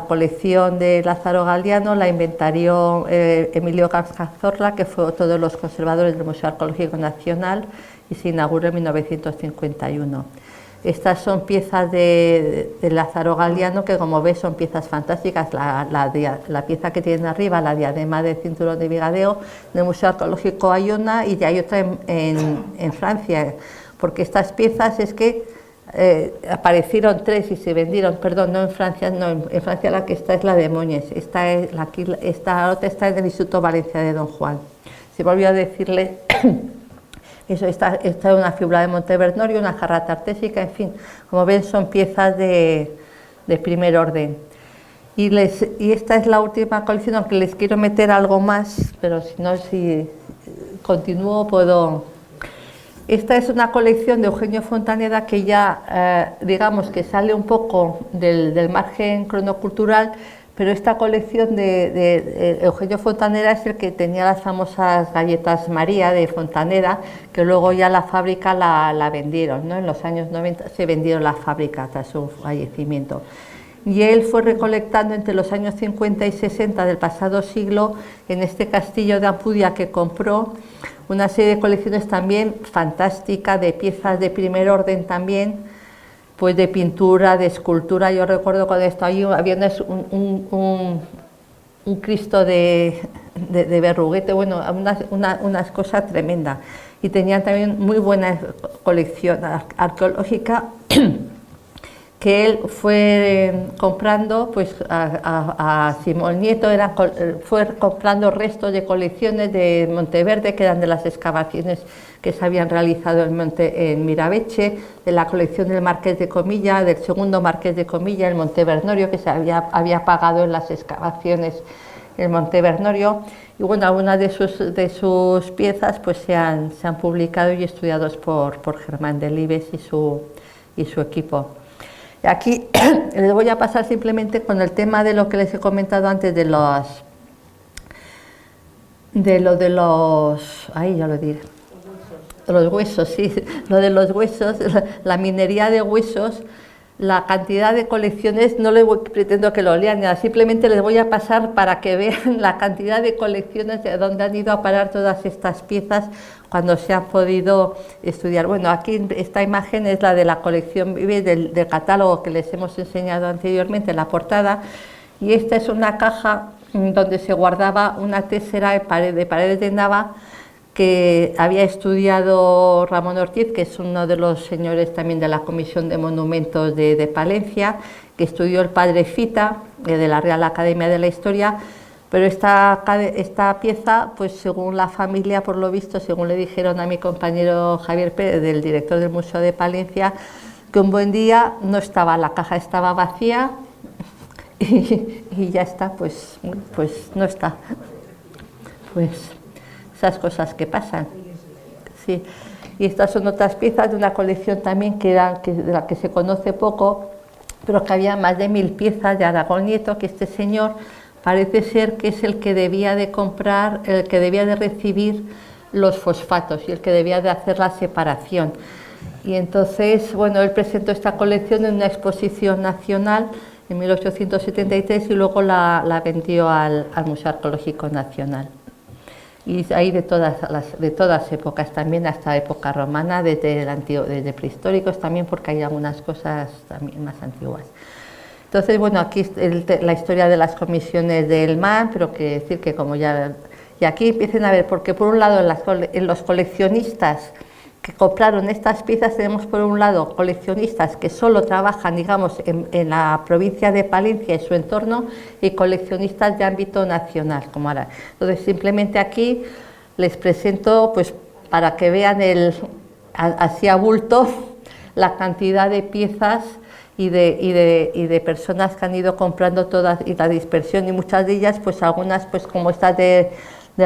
colección de Lázaro Galdiano la inventarió Emilio Cazorla, que fue otro de los conservadores del Museo Arqueológico Nacional, y se inauguró en 1951. Estas son piezas de Lázaro Galdiano, que como ves son piezas fantásticas. La pieza que tienen arriba, la diadema de cinturón de Vigadeo, del Museo Arqueológico Ayona, y hay otra en Francia, porque estas piezas es que aparecieron tres y se vendieron, perdón, no en Francia, no, en Francia la que está es la de Moñes, esta otra está en el Instituto Valencia de Don Juan. Se volvió a decirle, eso está una fibula de Montevernorio, una jarrata artésica, en fin, como ven son piezas de primer orden. Y esta es la última colección, aunque les quiero meter algo más, pero si continúo puedo. Esta es una colección de Eugenio Fontaneda que ya, digamos que sale un poco del margen cronocultural, pero esta colección de Eugenio Fontaneda es el que tenía las famosas galletas María de Fontaneda, que luego ya la fábrica la vendieron, ¿no? En los años 90 se vendieron la fábrica tras su fallecimiento. Y él fue recolectando entre los años 50 y 60 del pasado siglo, en este castillo de Ampudia que compró, una serie de colecciones también fantásticas, de piezas de primer orden también, pues de pintura, de escultura. Yo recuerdo cuando estaba allí, había un Cristo de verruguete, bueno, unas cosas tremendas. Y tenían también muy buena colección arqueológica, que él fue comprando, pues a Simón Nieto fue comprando restos de colecciones de Monteverde, que eran de las excavaciones que se habían realizado en Mirabeche, de la colección del Marqués de Comilla, del segundo Marqués de Comilla, el Montevernorio, que se había pagado en las excavaciones el Montevernorio. Y bueno, algunas de sus piezas pues se han publicado y estudiados por Germán Delibes y su equipo. Aquí les voy a pasar simplemente con el tema de lo que les he comentado antes de los, ahí ya lo diré, los huesos, sí, lo de los huesos, la minería de huesos, la cantidad de colecciones, no les pretendo que lo lean, nada, simplemente les voy a pasar para que vean la cantidad de colecciones de dónde han ido a parar todas estas piezas cuando se han podido estudiar. Bueno, aquí esta imagen es la de la colección del catálogo que les hemos enseñado anteriormente en la portada, y esta es una caja donde se guardaba una tésera de Paredes de Nava que había estudiado Ramón Ortiz, que es uno de los señores también de la Comisión de Monumentos de Palencia, que estudió el padre Fita, de la Real Academia de la Historia, pero esta pieza, pues según la familia, por lo visto, según le dijeron a mi compañero Javier Pérez, del director del Museo de Palencia, que un buen día no estaba, la caja estaba vacía y ya está, pues no está. Pues esas cosas que pasan. Sí. Y estas son otras piezas de una colección también de la que se conoce poco, pero que había más de 1000 piezas de Aragón Nieto, que este señor parece ser que es el que debía de comprar, el que debía de recibir los fosfatos y el que debía de hacer la separación. Y entonces, bueno, él presentó esta colección en una exposición nacional en 1873 y luego la vendió al Museo Arqueológico Nacional. Y ahí de todas épocas, también hasta época romana, desde prehistóricos también, porque hay algunas cosas también más antiguas. Entonces, bueno, aquí la historia de las comisiones del MAN, pero que decir que como ya... Y aquí empiecen a ver, porque por un lado en los coleccionistas que compraron estas piezas tenemos por un lado coleccionistas que solo trabajan, digamos, en la provincia de Palencia y su entorno, y coleccionistas de ámbito nacional, como ahora. Entonces, simplemente aquí les presento, pues, para que vean así a bulto la cantidad de piezas y de personas que han ido comprando todas, y la dispersión, y muchas de ellas, pues algunas, pues como estas de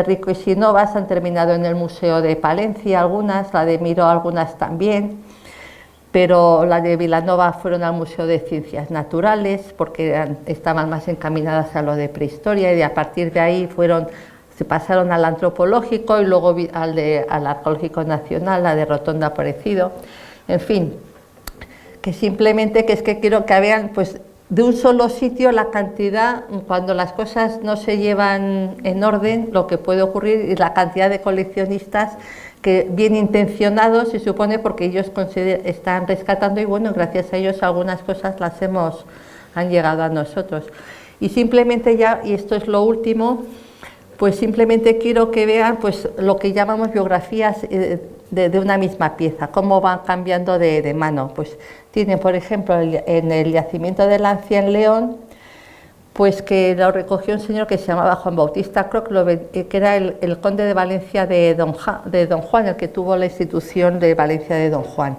Rico y Sinovas, han terminado en el Museo de Palencia, algunas, la de Miró algunas también, pero la de Vilanova fueron al Museo de Ciencias Naturales porque estaban más encaminadas a lo de prehistoria, y a partir de ahí se pasaron al antropológico y luego al Arqueológico Nacional, la de Rotonda Aparecido, en fin, que simplemente que es que quiero que vean, pues, de un solo sitio la cantidad, cuando las cosas no se llevan en orden, lo que puede ocurrir, y la cantidad de coleccionistas que bien intencionados se supone, porque ellos están rescatando, y bueno, gracias a ellos algunas cosas han llegado a nosotros. Y simplemente ya, y esto es lo último, pues simplemente quiero que vean, pues, lo que llamamos biografías de una misma pieza, cómo van cambiando de mano. Pues tienen, por ejemplo, en el yacimiento de Lancia en León, pues que lo recogió un señor que se llamaba Juan Bautista Croc, que era el conde de Valencia de Don Juan, el que tuvo la institución de Valencia de Don Juan.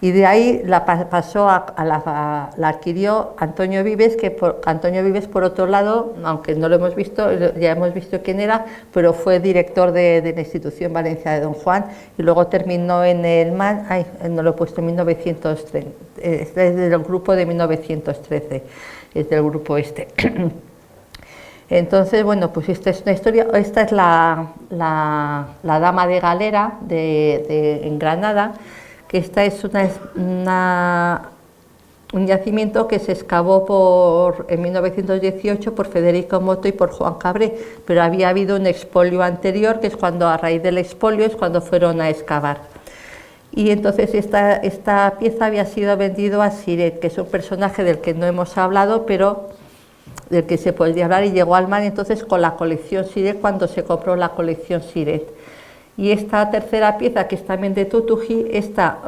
Y de ahí la adquirió Antonio Vives, Antonio Vives, por otro lado, aunque no lo hemos visto, ya hemos visto quién era, pero fue director de la institución Valencia de Don Juan, y luego terminó en el MAN, no lo he puesto, en 1930, es del grupo de 1913, es del grupo este. Entonces, bueno, pues esta es una historia. Esta es la Dama de Galera en Granada, que esta es un yacimiento que se excavó en 1918 por Federico Moto y por Juan Cabré, pero había habido un expolio anterior, que es cuando, a raíz del expolio, es cuando fueron a excavar. Y entonces esta pieza había sido vendido a Siret, que es un personaje del que no hemos hablado, pero del que se podría hablar, y llegó al MAN entonces con la colección Siret, cuando se compró la colección Siret. Y esta tercera pieza, que es también de Tutuji, esta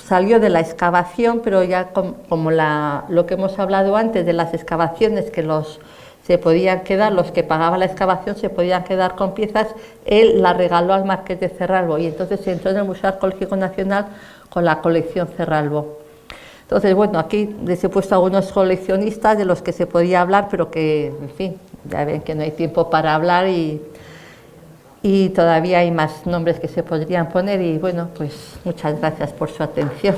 salió de la excavación, pero ya como lo que hemos hablado antes de las excavaciones, que se podían quedar, los que pagaban la excavación se podían quedar con piezas, él la regaló al Marqués de Cerralbo, y entonces entró en el Museo Arqueológico Nacional con la colección Cerralbo. Entonces, bueno, aquí les he puesto algunos coleccionistas de los que se podía hablar, pero que, en fin, ya ven que no hay tiempo para hablar, y todavía hay más nombres que se podrían poner, y bueno, pues muchas gracias por su atención.